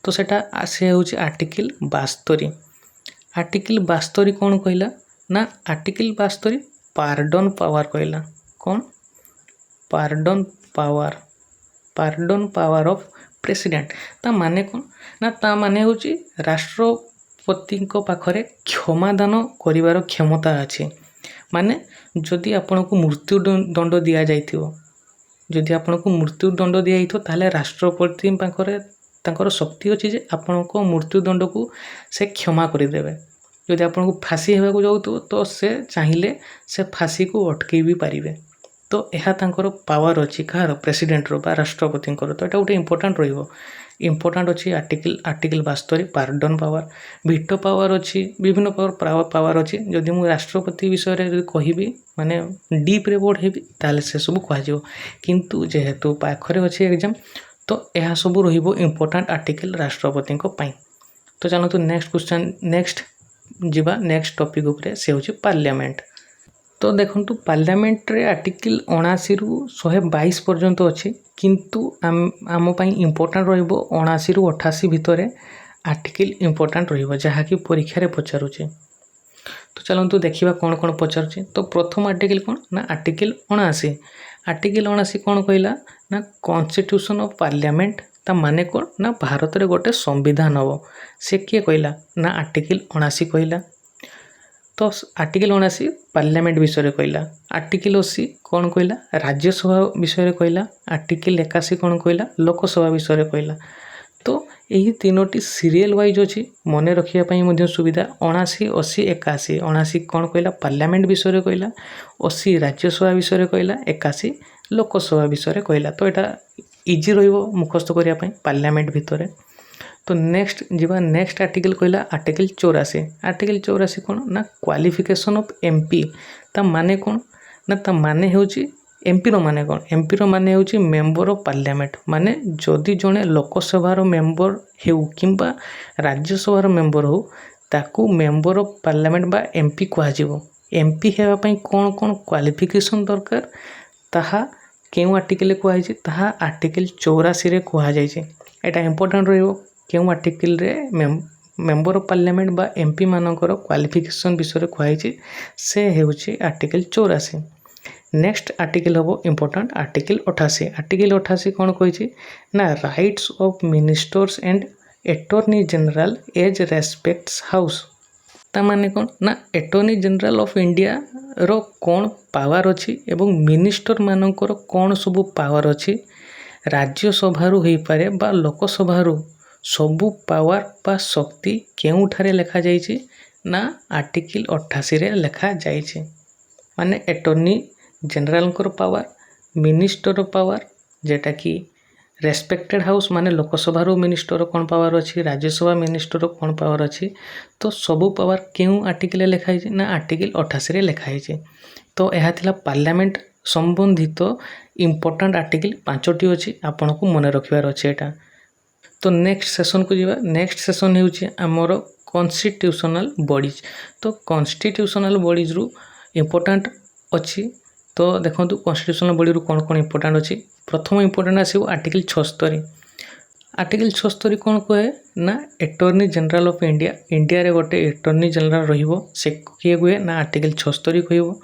Speaker 1: तो सेटा आसे होची आर्टिकल 72। आर्टिकल 72 कौन कहला ना आर्टिकल 72 पार्डन पावर कहला कौन पार्डन पावर ऑफ प्रेसिडेंट ता माने कौन ना ता माने होची राष्ट्रपति को पाखरे क्षमादान करिवार क्षमता अछि माने जदि आपण को मृत्यु दंड दिया जाइथियो जदि आपण को मृत्यु दंड दिया जाइथियो ताले राष्ट्रपति पाखरे तांकर शक्ति अछि जे आपण को मृत्यु दंड को से क्षमा करि देबे जदि आपण को फांसी हेबा को जाउतो तो से चाहिए से फांसी को अटके भी पारिबे तो यह तांकर पावर अछि कार प्रेसिडेंट रो बा राष्ट्रपति को तो एटा गोटे इंपोर्टेंट रहइबो इंपोर्टेंट अछि article 72 pardon power veto power अछि विभिन्न पावर अछि जदि मु राष्ट्रपति विषय रे कहिबी माने डीप रे बोर्ड हेबी ताले से सब कह जिवो किंतु जेहेतु पाखरे अछि एग्जाम तो यह सब रहिबो इंपोर्टेंट आर्टिकल राष्ट्रपति को पई। तो चलतो नेक्स्ट क्वेश्चन नेक्स्ट जिबा नेक्स्ट टॉपिक ऊपर से होची पार्लियामेंट। तो देखंतु पार्लियामेंट रे आर्टिकल 79 रु 122 पर्यंत अछि किंतु आम पई इंपोर्टेंट रहइबो 79 रु 88 भितरे आर्टिकल इंपोर्टेंट रहइबो जहा कि परीक्षा रे पचारुचे। तो चलंतु देखिबा कोन कोन पचारुचे। तो प्रथम आर्टिकल कोन ना आर्टिकल 79। आर्टिकल 79 कोन कहला ना कॉन्स्टिट्यूशन ऑफ पार्लियामेंट ता माने कोन ना भारत रे गोटे संविधान हबो से के कहला ना आर्टिकल 79 कहला। तो आर्टिकल 79 पार्लियामेंट विषय रे कहला। आर्टिकल 80 कौन कहला राज्यसभा विषय रे कहला। आर्टिकल 81 कौन कहला लोकसभा विषय रे कहला। तो यही तीनोटी सीरियल वाइज अछि मने रखिया पई मध्ये सुविधा 79 80 81। 79 कौन कहला पार्लियामेंट विषय रे कहला 80 राज्यसभा विषय रे कहला 81 लोकसभा विषय रे कहला। तो एटा इजी रहइबो मुखस्त करिया पई पार्लियामेंट भितरे। तो नेक्स्ट जीवा नेक्स्ट आर्टिकल कहला आर्टिकल 84। आर्टिकल 84 कौन ना क्वालिफिकेशन ऑफ एमपी ता माने कौन ना ता माने होची एमपी रो माने कौन एमपी रो माने होची मेंबर ऑफ पार्लियामेंट माने जदि जने लोकसभा रो मेंबर हेउ किंबा राज्यसभा रो मेंबर हो ताकू मेंबर ऑफ पार्लियामेंट बा एमपी कुहाजिबो। एमपी हेबा पई कोन कोन क्वालिफिकेशन दरकार ताहा केउ आर्टिकल कुहाइछि ताहा आर्टिकल 84 रे कुहा जाइछि। एटा इंपोर्टेंट रहइबो केउ आर्टिकल रे मेंबर ऑफ पार्लियामेंट बा एमपी मानकर क्वालिफिकेशन विषय कुहाइछि से हेउछि आर्टिकल 84। नेक्स्ट आर्टिकल हबो इंपोर्टेंट आर्टिकल 88। आर्टिकल 88 कोन कहिछि ना rights of ministers and attorney general as respects house. ता माने कोन ना एटॉर्नी जनरल ऑफ इंडिया रो कोन पावर अछि एवं मिनिस्टर मानकर कोन सब पावर अछि राज्यसभा रु होई पारे बा लोकसभा रु सबु पावर बा शक्ति केउठारे लेखा जाइछि ना आर्टिकल 88 रे लेखा जाइछि। माने एटॉर्नी जनरल कर पावर मिनिस्टर पावर जेटा कि रेस्पेक्टेड हाउस माने लोकसभा रो मिनिस्टर कोन पावर अछि राज्यसभा मिनिस्टर कोन पावर अछि तो सबु पावर केउ आर्टिकल लेखा है ना आर्टिकल 88 रे लेखा है। तो यह थिला पार्लियामेंट संबंधित इंपोर्टेंट आर्टिकल 5टी अछि आपन को मन रखिबार अछि एटा। तो नेक्स्ट सेशन को जीवा। नेक्स्ट सेशन हेउछि हमर कॉन्स्टिट्यूशनल बॉडीज। तो कॉन्स्टिट्यूशनल बॉडीज रु इंपोर्टेंट अछि। तो देखंतु कॉन्स्टिट्यूशनल बॉडी रु कोन कोन इंपोर्टेंट अछि। प्रथम इंपोर्टेंट आसीबो आर्टिकल 76। आर्टिकल 76 कोन कहे ना attorney general of India. India रे गोटे एटॉर्नी जनरल रहिबो से किए गुए ना आर्टिकल 76 कहइबो।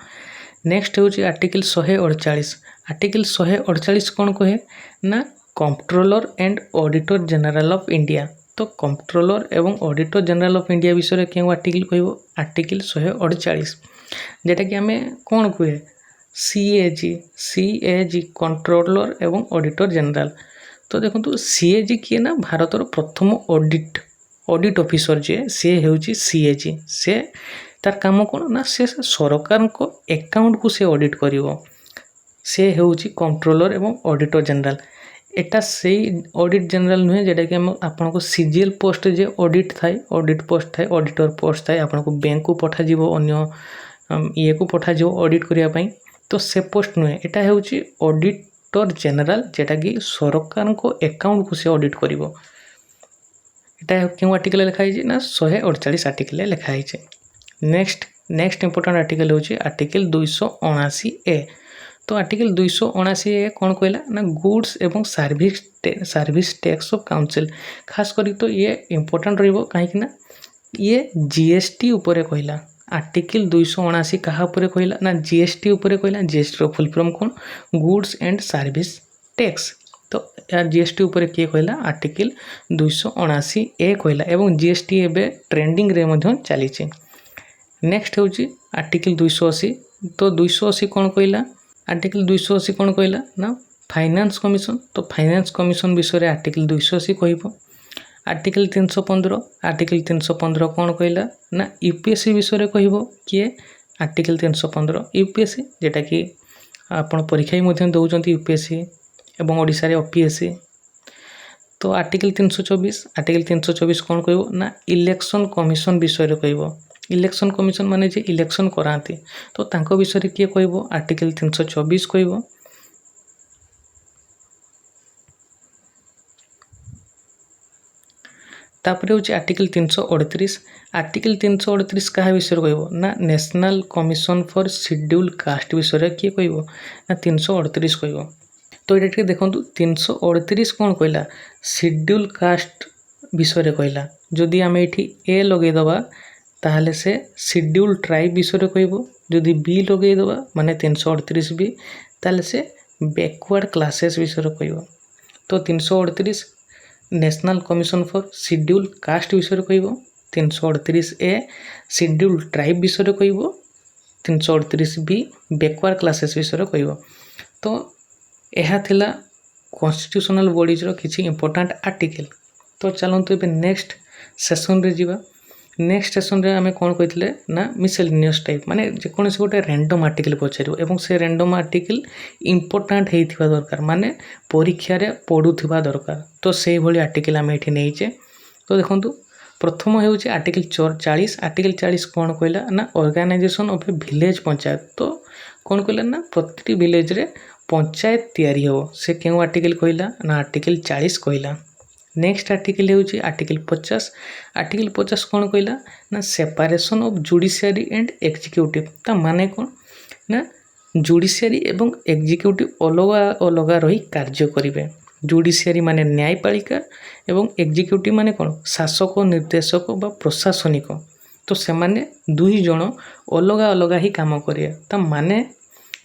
Speaker 1: नेक्स्ट हेउछि आर्टिकल 148। आर्टिकल 148 कोन कहे ना controller and auditor general of India. तो कंट्रोलर एवं ऑडिटर जनरल ऑफ इंडिया विषय केउ आर्टिकल कहइबो आर्टिकल 148 जेटा कि हमें कोन कहे सीएजी कंट्रोलर एवं ऑडिटर जनरल। तो देखंतु सीएजी किए ना भारतर प्रथम ऑडिट ऑफिसर जे से हेउची सीएजी। से तार काम कोन ना से सरकार को अकाउंट को से ऑडिट करिवो। से हेउची कंट्रोलर एवं ऑडिटर जनरल। एटा से ऑडिट जनरल नुहे जेटा कि हम आपन को सीजीएल पोस्ट जे ऑडिट थाए ऑडिट पोस्ट थाए ऑडिटर पोस्ट थाए आपन को बैंक को पठा जीवो अन्य ये को पठा जीवो ऑडिट करिया पई। तो से पोस्ट नुहे एटा हेउची ऑडिटर जनरल जेटा कि सरकार को अकाउंट को से ऑडिट करिवो। एटा केउ आर्टिकल लेखा है ना 148 आर्टिकल लेखा है। नेक्स्ट इंपोर्टेंट आर्टिकल होची आर्टिकल 279 ए। तो आर्टिकल 279 ए कौन कहला ना गुड्स एवं सर्विस टैक्स ऑफ काउंसिल। खास करी तो ये इंपोर्टेंट रहिबो काहे कि ना ये जीएसटी ऊपर कहला। आर्टिकल 279 कहा ऊपर कहला ना जीएसटी ऊपर कहला। जीएसटी रो फुल फॉर्म कोन गुड्स एंड सर्विस टैक्स। तो यार जीएसटी ऊपर किए कहला आर्टिकल 279 ए कहला एवं जीएसटी एबे ट्रेंडिंग रे मध्य चली छे। नेक्स्ट होची आर्टिकल 280। तो 280 कौन कहला आर्टिकल 280 कौन कहला ना फाइनेंस कमिशन। तो फाइनेंस कमिशन विषय रे आर्टिकल 280 कहइबो। आर्टिकल 315 आर्टिकल 315 कौन कहला ना यूपीएससी विषय रे कहइबो किए आर्टिकल 315 यूपीएससी जेटा कि आपण परीक्षा मध्य दउचंती यूपीएससी एवं ओडिसा रे ओपीएससी। तो आर्टिकल 324 कौन कहइबो ना इलेक्शन कमिशन विषय रे कहइबो। इलेक्शन कमिशन माने जे इलेक्शन करांती तो तांको विषय रे किए कहइबो आर्टिकल 324 कहइबो। तापरे होची आर्टिकल 338। आर्टिकल 338 कहा विषय कहइबो ना national commission for schedule caste विषय रे किए कहइबो ना 338 कहइबो। तो एटा ठीक देखंतु 338 कोन कहला शेड्यूल कास्ट विषय रे कहला। जदि आमे एठी ए लगे दबा ताहले से शेड्यूल ट्राइब विषय रे कहइबो। जदि बी लगे दबा माने 338 बी ताहले से बैकवर्ड क्लासेस विषय रे कहइबो। तो 338 national commission for schedule caste विषय रे कहइबो। 338 ए शेड्यूल ट्राइब विषय रे कहइबो। 338 बी बैकवर्ड क्लासेस विषय रे कहइबो। तो यह थिला कॉन्स्टिट्यूशनल बॉडीज रो किछि इंपोर्टेंट आर्टिकल। तो चलंतु एबे नेक्स्ट सेशन रे जीवा। नेक्स्ट सेशन रे हमें कोन कहितले ना मिसलेनियस टाइप माने जे कोनसे गोटे रैंडम आर्टिकल पछारिबो एवं से रैंडम आर्टिकल इंपोर्टेंट हेइथिबा दरकार माने परीक्षा रे पढुथिबा दरकार। तो सेही भली आर्टिकल हमें एठी नेइचे। तो देखंतु प्रथम हेउची आर्टिकल 40। आर्टिकल 40 कोन कहला ना organisation of a village panchayat. तो कोन कहला ना प्रति विलेज रे पंचायत तयारी हो से केउ आर्टिकल कहला ना आर्टिकल 40 कहला। नेक्स्ट आर्टिकल होउची आर्टिकल 50। आर्टिकल 50 कौन कहला ना separation of judiciary and executive. ता माने कौन ना जुडिशियरी एवं एग्जीक्यूटिव अलगा अलगा रही कार्य करिवे। जुडिशियरी माने न्यायपालिका एवं एग्जीक्यूटिव माने कौन शासक निर्देशक बा प्रशासनिक। तो सेमाने दुई जण अलगा अलगा ही काम करिया।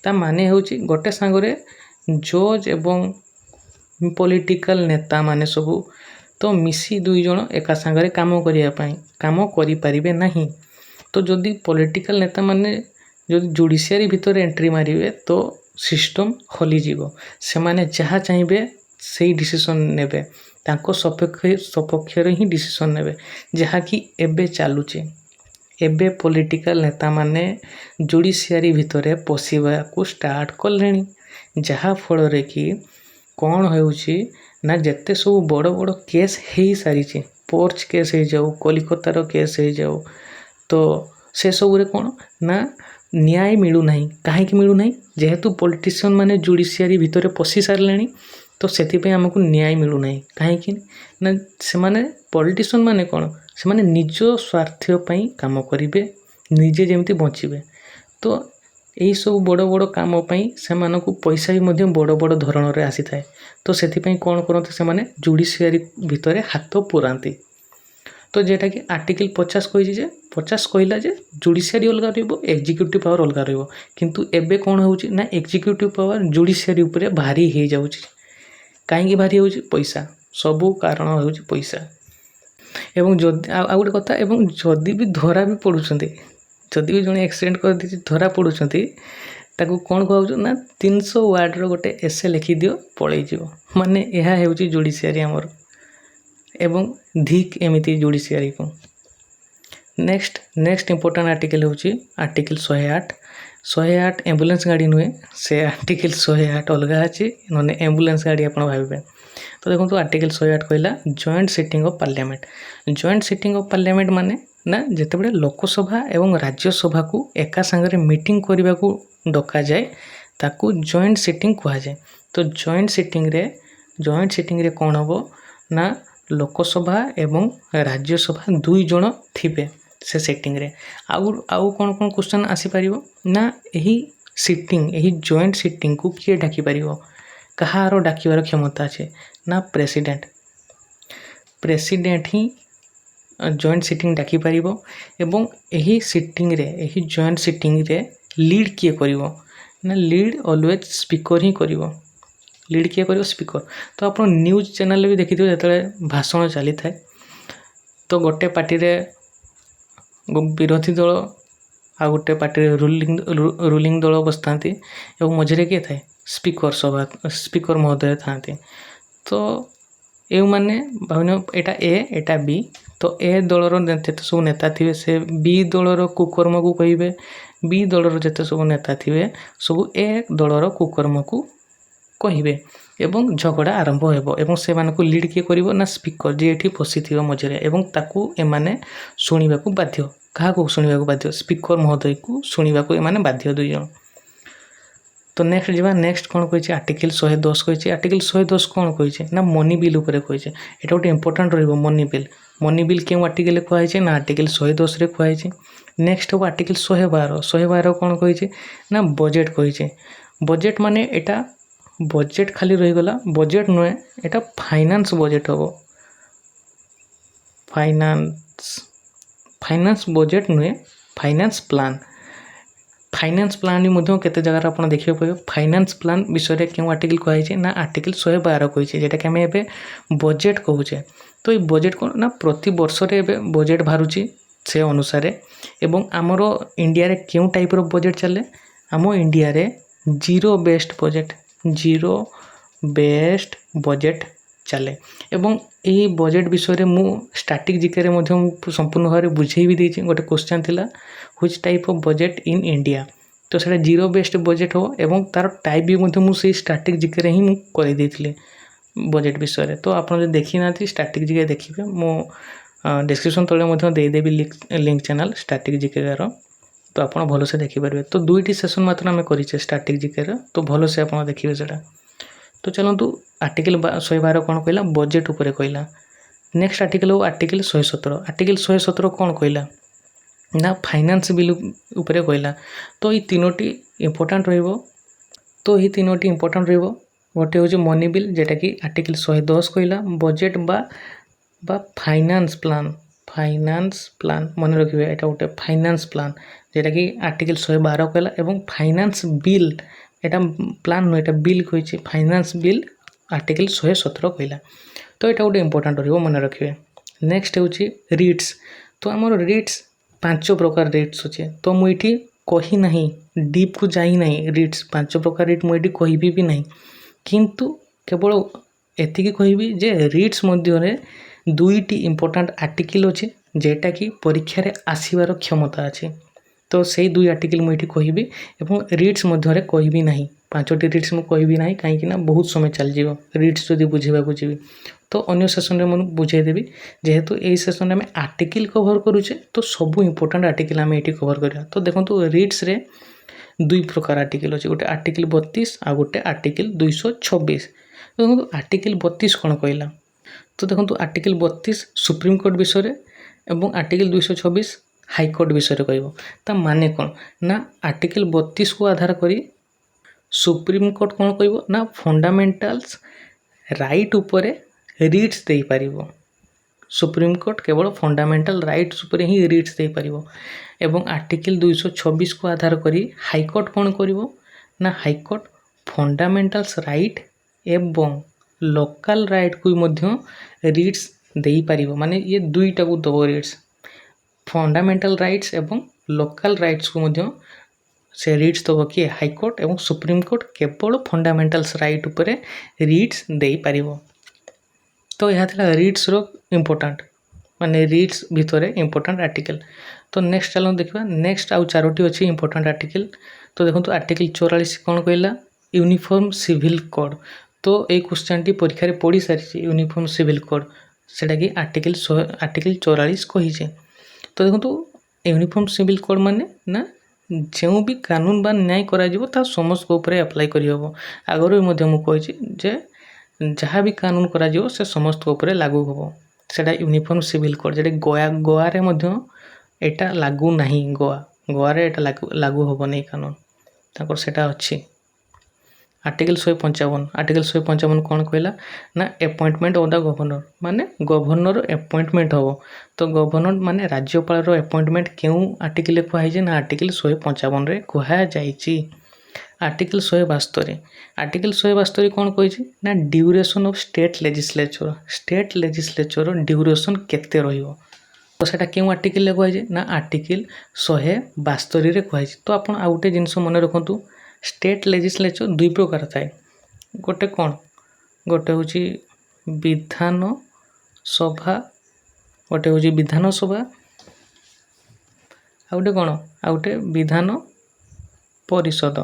Speaker 1: ता माने होउची गोटे सांगरे जज एवं पॉलिटिकल नेता माने सबू तो मिसी दुई जण एका सांगरे काम करिया पई काम करि परिबे नहीं। तो जदि पॉलिटिकल नेता माने जदि जुडिशियरी भितर एंट्री मारिबे तो सिस्टम हली जीवो। से माने जहाँ चाहिए से डिसीजन नेबे तांको सपक्ष ही डिसीजन नेबे जहाँ कि एबे चालुचे। एबे पॉलिटिकल नेता माने जुडिशियरी भितर पशिबा को स्टार्ट कलेनी जहाँ फल रे कि कौन होउची ना जेते सब बड़ बड़ केस हेई सारिचे पोर्च केस हे जाऊ कलिकतार केस हे जाऊ तो से सब रे कौन ना न्याय मिलू नहीं। काहे कि मिलू नहीं जेहेतु पॉलिटिशियन माने जुडिशियरी भितर पशि सारलेनी तो सेति पे हमको न्याय मिलू नहीं। काहे कि ना से माने पॉलिटिशियन माने कौन से माने निज स्वार्थ पई काम करिवे निजे जेमती बचिबे। तो यही सब बड़ बड़ काम पई से मानको पैसा भी मध्य बड़ बड़ धरण रे आसी थाए। तो सेति पई कौन करते से माने जुडिशियरी भितर हाथ पुरांती। तो जेटा कि आर्टिकल 50 कहि जे 50 कहला जे जुडिशियरी अलगा रहइबो एग्जीक्यूटिव पावर अलगा रहइबो। किंतु एबे कौन होउची ना एग्जीक्यूटिव पावर जुडिशियरी ऊपर भारी हे जाउची। काहे कि भारी होउची पैसा सबु कारण होउची पैसा। एवं जदि आ गोटे कथा एवं जदि भी धरा भी पडुचंती जदि भी जने एक्सीडेंट कर दी धरा पडुचंती ताकू कौन कहउछु ना 300 वर्ड रो गोटे एसे लिखि दियो पळै जिवो। माने एहा हेउची जुडिशियरी हमर एवं धिक एमिति जुडिशियरी को। नेक्स्ट इंपोर्टेंट आर्टिकल होउची आर्टिकल 108 एम्बुलेंस गाड़ी नुहे से आर्टिकल 108 अलगा अछि नने एम्बुलेंस गाड़ी आपण भाबे। तो देखो आर्टिकल 108 कहला joint sitting of parliament. Joint sitting of parliament माने ना जेतेबेले लोकसभा एवं राज्यसभा को एका संगे मीटिंग करबा को डका जाए ताकू जॉइंट सिटिंग कहा जाए। तो जॉइंट सिटिंग रे कौन हबो ना लोकसभा एवं राज्यसभा दुई जण थिबे से सिटिंग रे। आउ कौन कौन क्वेश्चन आसी परिबो ना एही सिटिंग एही जॉइंट सिटिंग को किए डाकी परिबो कहारो डाकिवार क्षमता আছে ना प्रेसिडेंट ही जॉइंट सिटिंग डाकी परिबो। एवं एही सिटिंग रे एही जॉइंट सिटिंग रे लीड किए करिवो ना लीड ऑलवेज स्पीकर ही करिवो। लीड किए करिवो स्पीकर। तो आपण न्यूज चैनल भी देखिथिबो जेतले भाषण चली थाए तो गोटे पार्टी रे विरोधी दल आ गोटे पार्टी रूलिंग दल बसतांती एवं मझरे किए थाए स्पीकर महोदय थांती। तो एउ माने भावना एटा ए एटा बी तो ए दलर जेते सब नेता थिबे से बी दलर कुकर्म को कहिबे बी दलर जेते सब नेता थिबे सब ए दलर कुकर्म को कहिबे एवं झगड़ा आरंभ हेबो। एवं से मानको लीड किए करिवो ना स्पीकर जे एठी बसी थिबो मझरे एवं ताकू एमाने सुनिबा को बाध्य। काहा को सुनिबा को बाध्य स्पीकर महोदय को सुनिबा को एमाने बाध्य दुई जण। तो नेक्स्ट कौन कही आर्टिकल 110 कही। आर्टिकल 110 कौन कही ना मनी बिल उपर कही एटा गोटे इंपोर्टेंट रहिबो मनी बिल क्यों आर्टिकल कहै ना आर्टिकल 110 रे कहै। नेक्स्ट हो आर्टिकल 112 कौन कही ना बजेट कही। बजेट माने एटा बजेट खाली रही गला बजेट नुहे एटा फाइनेंस बजेट हबो। फाइनेंस बजेट नुहे फाइनेंस प्लान भी केते जगह आपण देखियो पयो। फाइनेंस प्लान विषय रे क्यों आर्टिकल कहै ना आर्टिकल 112 कहै जेटा कि हमें एबे बजेट कहूचे। तो ये बजेट कोन ना प्रति वर्ष रे एबे बजेट बाहरुची से अनुसार एवं आमरो इंडिया रे क्यों टाइप रो बजेट चले आमो इंडिया रे जीरो बेस्ड बजेट चले। एवं यही बजेट विषय रे मु स्टैटिक जीके रे मध्य संपूर्ण भाव में बुझे भी देछि। गोटे क्वेश्चन थिला which type of budget in India तो सेटा जीरो बेस्ड बजेट हो एवं तार टाइप भी मध्य मु से स्टैटिक जीके रे ही मु करि देथिले बजेट विषय रे। तो आपण जे देखि नाथि स्टैटिक जीके देखिबे मु डिस्क्रिप्शन तले मध्य दे देबी लिंक चैनल स्टैटिक जीके रो तो आपण भलो से देखि परबे। तो दुईटी सेशन मात्र हमें करिचे स्टैटिक जीके रो तो भलो से आपण देखिबे सेटा। तो चलंतु आर्टिकल 112 कौन कहला बजेट उपरे कहला नेक्स्ट आर्टिकल हो आर्टिकल 117। आर्टिकल 117 कौन कहला ना फाइनान्स बिल उपरे कहला। तो ये तीनोटी इंपोर्टाट रहिबो। तो ये तीनोटी इंपोर्टाट रहिबो। गोटे हूँ मनी बिल जेटा कि आर्टिकल 110 कहला। बजेट बा फाइनान्स प्लान मन रखिए एटा गोटे फाइनान्स प्लान जेटा कि आर्टिकल 112 कहला। एवं फाइनान्स बिल एटा प्लान नुह एटा बिल कही फाइनान्स बिल आर्टिकल 117 कहला। तो यहाँ गोटे इंपोर्टाट रही मन रखिए। नेक्स्ट हूँ रिट्स। तो आमर रिट्स 5 प्रकार रिट्स अच्छे। तो मुझे कही ना डीप को जाई ना रिट्स 5 प्रकार रिट मुझे कहि भी ना किंतु केवल एतिकी कहबी जे रिट्स मध्य दुईटी इंपोर्टाट आर्टिकल अच्छे जेटा कि परीक्षा रे आसीबार क्षमता अच्छे। तो से दुई आर्टिकल मुझे कहबी एवं रिट्स मध्य कहबी ना 5टी रिट्स मुझे कहबी ना कहीं बहुत समय चल जाव रिट्स जदि बुझेबा जीवी। तो अन्य सेसन में मुझे बुझेदेवी जेहेतु यही सेसन में आर्टिकल कवर करुचे तो सबू इंपोर्टाट आर्टिकल आम ये कवर करा। तो देखो रिट्स रे दुई प्रकार आर्टिकल अच्छे गोटे आर्टिकल 32 आ गोटे आर्टिकल 226। तो देखो आर्टिकल 32 कौन कहला। तो देखो आर्टिकल 32 सुप्रीमकोर्ट विषय एवं आर्टिकल 226 हाईकोर्ट विषय कह माने कौन ना आर्टिकल 32 को आधार करी सुप्रीमकोर्ट कौन कह ना फंडामेंटाल्स राइट उपरे रिट्स दे पारिबो। सुप्रीमकोर्ट केवल फंडामेंटाल राइट्स उपरे ही रिट्स दे पारिबो। एवं आर्टिकल 226 को आधार करी हाईकोर्ट कौन करिवो ना हाईकोर्ट फंडामेंटाल्स राइट एवं लोकल राइट को मध्य रिट्स दे पारिबो। माने ये दुईटा को दबो रिट्स फंडामेंटाल राइट्स एवं लोकल राइट्स को मध्य से रिट्स दबो कि हाईकोर्ट एवं सुप्रीमकोर्ट केवल फंडामेंटाल्स राइट उपरे रिट्स दे पारिबो। तो यह था रिट्स रो इंपोर्टाट माने रिट्स भितर इंपोर्टाट आर्टिकल। तो नेक्स्ट चलो देखा नेक्स्ट आउ 4टी अच्छी इंपोर्टाट आर्टिकल। तो देखो आर्टिकल 44 कौन कहला यूनिफॉर्म सिविल कोड। तो ये क्वेश्चन टी परीक्षा रे पढ़ी सारी यूनिफॉर्म सिविल कोड सेटा कि आर्टिकल 44 कही। तो देखो यूनिफॉर्म सिविल कोड माने ना जो भी कानून बा न्याय करा समस्त ऊपर अप्लाई करहब। आगर मुझे जे जहाँ भी कानून करा से समस्त ऊपर लागू हम सेटा यूनिफॉर्म सिविल कोड जेटा गोवा रे मध्य एटा लागू नहीं गोवा रे एटा लागू हम नहीं कानून ताकर सेटा अच्छी। आर्टिकल 155 आर्टिकल 155 कौन कहला ना अपॉइंटमेंट ऑफ द गवर्नर माने गवर्नर अपॉइंटमेंट हम। तो गवर्नर माने राज्यपाल अपॉइंटमेंट क्यों आर्टिकल कहुई ना आर्टिकल 155 रे कहुई। आर्टिकल 172 आर्टिकल 172 कौन कही ना duration of state legislature duration केते रहिबो। तो सेटा क्यों आर्टिकल कहुई ना आर्टिकल 172 रे कहुई। तो आपण आ गोटे जिनस मन रखु स्टेट लेजिस्लेचर दुई प्रकार थाए गोटे कौन गोटे हूँ विधान सभा गोटे हूँ विधान सभा आ गोटे कौन आ गोटे विधान परिषद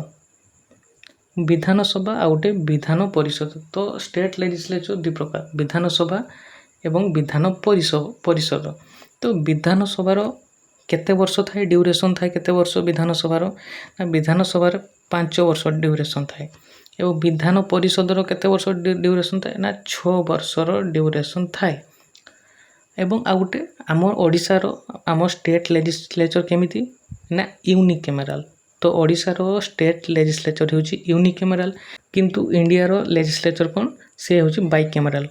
Speaker 1: विधान सभा आ गोटे विधान परिषद। तो स्टेट लेजिस्लेचर दुई प्रकार विधान सभा एवं विधान परिषद। तो विधान सभार केते वर्ष थाए ड्यूरेशन थाए केते वर्ष विधान सभार ना विधान सभार 5 वर्ष ड्यूरेशन थाए एवं विधान परिषदर केते वर्ष ड्यूरेशन थाए ना 6 वर्षर ड्यूरेशन थाए। एवं आ गोटे आम ओडिशार आम स्टेट लेजिस्लेचर केमिति ना यूनिकैमेराल। तो ओडिशार स्टेट लेजिस्लेचर हूँ यूनिकैमेराल किंतु इंडियार लेजिस्लेचर कौन से हूँ बाइकैमेराल।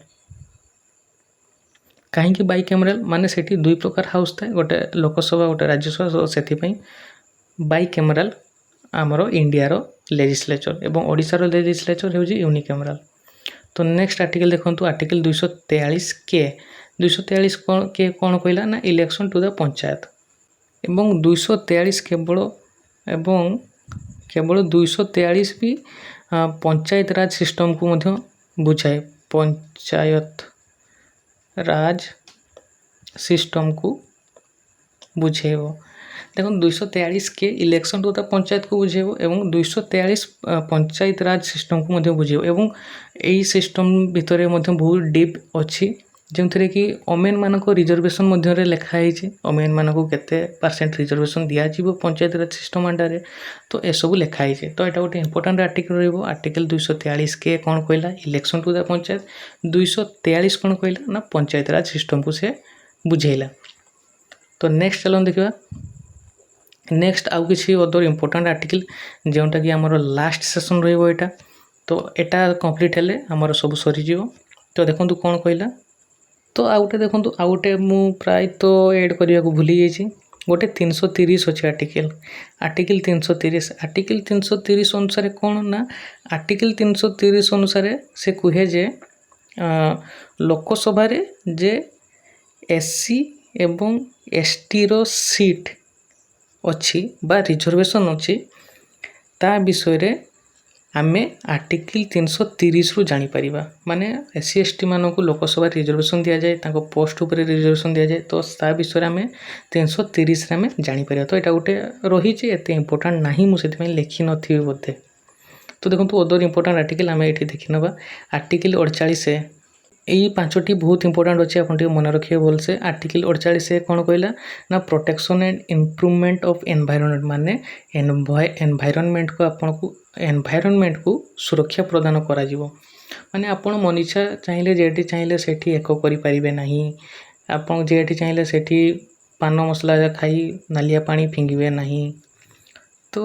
Speaker 1: कहीं बाइकैमेराल माने सेठी दुई प्रकार हाउस थाए गोटे लोकसभा गोटे राज्यसभा से बाइकैमेराल आमर इंडियार लेजिस्लेचर एवं ओडिशार लेजिस्लेचर हूँ यूनिकैमेराल। तो नेक्स्ट आर्टिकल देखो आर्टिकल 243 के 243 के कौन कहला ना इलेक्शन टू द पंचायत एवं 243 केवल 243 भी पंचायत राज सिस्टम को मध्य बुझाए पंचायत राज सिस्टम को बुझेब। देखो 243 के इलेक्शन टू द पंचायत को बुझेब एवं 243 पंचायत राज सिस्टम को मध्य बुझेब एवं यही सिस्टम भितर मध्य बहुत डीप अच्छी ଯେଉଁଥିରେ କି ଓମେନ୍ ମାନଙ୍କ ରିଜର୍ଭେସନ୍ ମଧ୍ୟରେ ଲେଖା ହେଇଛି ଓମେନ୍ ମାନଙ୍କୁ କେତେ % ରିଜର୍ଭେସନ୍ ଦିଆଯିବ ପଞ୍ଚାୟତ ରାଜ ସିଷ୍ଟମ୍ ଅଣ୍ଡରରେ। ତ ଏସବୁ ଲେଖା ହେଇଛି। ତ ଏଇଟା ଗୋଟେ ଇମ୍ପୋର୍ଟାଣ୍ଟ ଆର୍ଟିକଲ୍ ରହିବ। ଆର୍ଟିକଲ୍ 243 କ'ଣ କହିଲା ଇଲେକ୍ସନ୍ ଟୁ ଦ ପଞ୍ଚାୟତ, 243 କ'ଣ କହିଲା ନା ପଞ୍ଚାୟତ ରାଜ ସିଷ୍ଟମ୍କୁ ସେ ବୁଝେଇଲା। ତ ନେକ୍ସଟ ଚାଲନ୍ତୁ ଦେଖିବା ନେକ୍ସଟ ଆଉ କିଛି ଅଦର ଇମ୍ପୋର୍ଟାଣ୍ଟ ଆର୍ଟିକଲ୍ ଯେଉଁଟାକି ଆମର ଲାଷ୍ଟ ସେସନ୍ ରହିବ ଏଇଟା। ତ ଏଇଟା କମ୍ପ୍ଲିଟ୍ ହେଲେ ଆମର ସବୁ ସରିଯିବ। ତ ଦେଖନ୍ତୁ କ'ଣ କହିଲା। ତ ଆଉ ଗୋଟେ ଦେଖନ୍ତୁ ଆଉ ଗୋଟେ ମୁଁ ପ୍ରାୟତଃ ଏଡ଼୍ କରିବାକୁ ଭୁଲି ଯାଇଛି। ଗୋଟେ 330 ଅଛି ଆର୍ଟିକଲ୍ 330 ଆର୍ଟିକଲ୍ 330 ଅନୁସାରେ କ'ଣ ନା ଆର୍ଟିକଲ୍ 330 ଅନୁସାରେ ସେ କୁହେ ଯେ ଲୋକସଭାରେ ଯେ SC ଏବଂ STର ସିଟ୍ ଅଛି ବା ରିଜର୍ଭେସନ୍ ଅଛି ତା ବିଷୟରେ ଆମେ ଆର୍ଟିକଲ୍ 330ରୁ ଜାଣିପାରିବା। ମାନେ SC ST ମାନଙ୍କୁ ଲୋକସଭାରେ ରିଜର୍ଭେସନ୍ ଦିଆଯାଏ, ତାଙ୍କ ପୋଷ୍ଟ ଉପରେ ରିଜର୍ଭେସନ୍ ଦିଆଯାଏ। ତ ତା ବିଷୟରେ ଆମେ 330ରେ ଆମେ ଜାଣିପାରିବା। ତ ଏଇଟା ଗୋଟେ ରହିଛି, ଏତେ ଇମ୍ପୋର୍ଟାଣ୍ଟ ନାହିଁ, ମୁଁ ସେଥିପାଇଁ ଲେଖିନଥିବି ବୋଧେ। ତ ଦେଖନ୍ତୁ ଅଦର ଇମ୍ପୋର୍ଟାଣ୍ଟ ଆର୍ଟିକଲ୍ ଆମେ ଏଇଠି ଦେଖିନେବା। ଆର୍ଟିକଲ୍ 48 ଏଇ 5ଟି ବହୁତ ଇମ୍ପୋର୍ଟାଣ୍ଟ ଅଛି, ଆପଣ ଟିକେ ମନେ ରଖିବେ ଭଲସେ। ଆର୍ଟିକଲ୍ 48 କ'ଣ କହିଲା ନା protection and improvement of environment, ମାନେ ଏନଭାଇରନମେଣ୍ଟକୁ ସୁରକ୍ଷା ପ୍ରଦାନ କରାଯିବ। ମାନେ ଆପଣ ମନଇଚ୍ଛା ଚାହିଁଲେ ଯେଠି ଚାହିଁଲେ ସେଠି ଏକ କରିପାରିବେ ନାହିଁ। ଆପଣ ଯେଠି ଚାହିଁଲେ ସେଠି ପାନ ମସଲା ଖାଇ ନାଲିଆ ପାଣି ଫିଙ୍ଗିବେ ନାହିଁ। ତ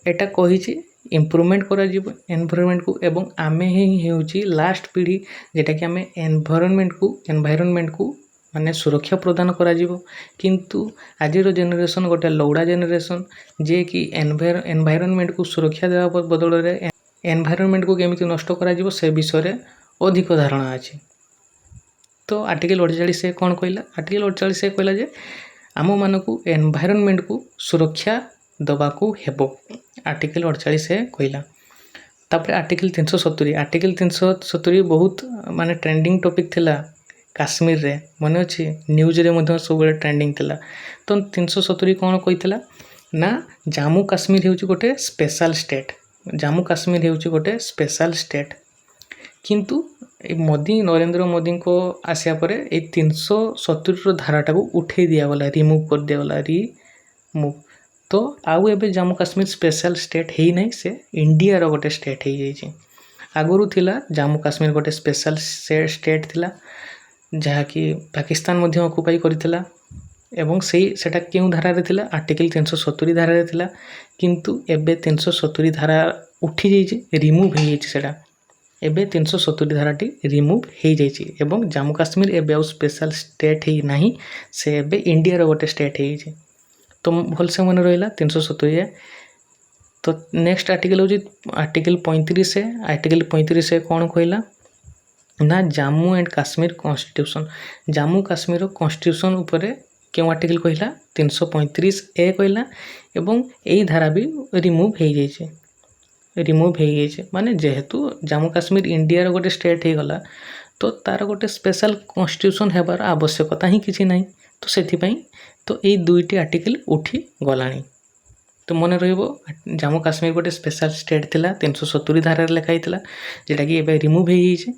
Speaker 1: ଏଇଟା କହିଛି ଇମ୍ପ୍ରୁଭମେଣ୍ଟ କରାଯିବ ଏନଭାଇରନମେଣ୍ଟକୁ, ଏବଂ ଆମେ ହିଁ ହେଉଛି ଲାଷ୍ଟ ପିଢ଼ି ଯେଟାକି ଆମେ ଏନଭାଇରନମେଣ୍ଟକୁ ମାନେ ସୁରକ୍ଷା ପ୍ରଦାନ କରାଯିବ। କିନ୍ତୁ ଆଜିର ଜେନେରେସନ୍ ଗୋଟେ ଲୌଡ଼ା ଜେନେରେସନ୍, ଯିଏକି ଏନଭାଇରନମେଣ୍ଟକୁ ସୁରକ୍ଷା ଦେବା ବଦଳରେ ଏନଭାଇରନମେଣ୍ଟକୁ କେମିତି ନଷ୍ଟ କରାଯିବ ସେ ବିଷୟରେ ଅଧିକ ଧାରଣା ଅଛି। ତ ଆର୍ଟିକଲ୍ 48 କ'ଣ କହିଲା? ଆର୍ଟିକଲ୍ 48 କହିଲା ଯେ ଆମମାନଙ୍କୁ ଏନଭାଇରନମେଣ୍ଟକୁ ସୁରକ୍ଷା ଦେବାକୁ ହେବ, ଆର୍ଟିକଲ୍ 48 କହିଲା। ତାପରେ ଆର୍ଟିକଲ୍ 370 ଆର୍ଟିକଲ୍ 370 ବହୁତ ମାନେ ଟ୍ରେଣ୍ଡିଂ ଟପିକ୍ ଥିଲା କାଶ୍ମୀରରେ, ମନେ ଅଛି ନ୍ୟୁଜ୍ରେ ମଧ୍ୟ ସବୁବେଳେ ଟ୍ରେଣ୍ଡିଂ ଥିଲା। ତ 370 କ'ଣ କହିଥିଲା ନା ଜାମ୍ମୁ କାଶ୍ମୀର ହେଉଛି ଗୋଟେ ସ୍ପେଶାଲ ଷ୍ଟେଟ୍। ଜାମ୍ମୁ କାଶ୍ମୀର ହେଉଛି ଗୋଟେ ସ୍ପେଶାଲ ଷ୍ଟେଟ୍। କିନ୍ତୁ ଏ ନରେନ୍ଦ୍ର ମୋଦିଙ୍କ ଆସିବା ପରେ ଏଇ 370ର ଧାରାଟାକୁ ଉଠେଇ ଦିଆଗଲା, ରିମୁଭ୍ କରିଦିଆଗଲା। ତ ଆଉ ଏବେ ଜାମ୍ମୁ କାଶ୍ମୀର ସ୍ପେଶାଲ ଷ୍ଟେଟ୍ ହେଇନାହିଁ, ସେ ଇଣ୍ଡିଆର ଗୋଟେ ଷ୍ଟେଟ୍ ହେଇଯାଇଛି। ଆଗରୁ ଥିଲା ଜାମ୍ମୁ କାଶ୍ମୀର ଗୋଟେ ସ୍ପେଶାଲ ଷ୍ଟେଟ୍ ଥିଲା, ଯାହାକି ପାକିସ୍ତାନ ମଧ୍ୟ ଅକୁପାଇ କରିଥିଲା। ଏବଂ ସେଟା କେଉଁ ଧାରାରେ ଥିଲା? ଆର୍ଟିକଲ୍ 370 ଧାରାରେ ଥିଲା। କିନ୍ତୁ ଏବେ 370 ଧାରା ଉଠିଯାଇଛି, ରିମୁଭ୍ ହେଇଯାଇଛି। ସେଟା ଏବେ 370 ଧାରାଟି ରିମୁଭ୍ ହେଇଯାଇଛି ଏବଂ ଜାମ୍ମୁ କାଶ୍ମୀର ଏବେ ଆଉ ସ୍ପେଶାଲ ଷ୍ଟେଟ୍ ହେଇନାହିଁ, ସେ ଏବେ ଇଣ୍ଡିଆର ଗୋଟେ ଷ୍ଟେଟ୍ ହେଇଯାଇଛି। ତ ଭଲସେ ମନେ ରହିଲା 370। ତ ନେକ୍ସଟ ଆର୍ଟିକଲ୍ ହେଉଛି ଆର୍ଟିକଲ୍ 35। ଆର୍ଟିକଲ୍ 35 କ'ଣ କହିଲା ନା ଜାମ୍ମୁ ଆଣ୍ଡ କାଶ୍ମୀର କନଷ୍ଟିଟ୍ୟୁସନ୍, ଜାମ୍ମୁ କାଶ୍ମୀରର କନଷ୍ଟିଟ୍ୟୁସନ୍ ଉପରେ କେଉଁ ଆର୍ଟିକଲ୍ କହିଲା? 335A କହିଲା। ଏବଂ ଏଇ ଧାରା ବି ରିମୁଭ୍ ହେଇଯାଇଛି। ମାନେ ଯେହେତୁ ଜାମ୍ମୁ କାଶ୍ମୀର ଇଣ୍ଡିଆର ଗୋଟେ ଷ୍ଟେଟ୍ ହେଇଗଲା, ତ ତାର ଗୋଟେ ସ୍ପେଶାଲ କନଷ୍ଟିଟ୍ୟୁସନ୍ ହେବାର ଆବଶ୍ୟକତା ହିଁ କିଛି ନାହିଁ। ତ ସେଥିପାଇଁ ତ ଏଇ 2ଟି ଆର୍ଟିକଲ୍ ଉଠି ଗଲାଣି। ତ ମନେ ରହିବ ଜାମ୍ମୁ କାଶ୍ମୀର ଗୋଟେ ସ୍ପେଶାଲ ଷ୍ଟେଟ୍ ଥିଲା, 370 ଧାରାରେ ଲେଖା ହେଇଥିଲା, ଯେଉଁଟାକି ଏବେ ରିମୁଭ୍ ହେଇଯାଇଛି।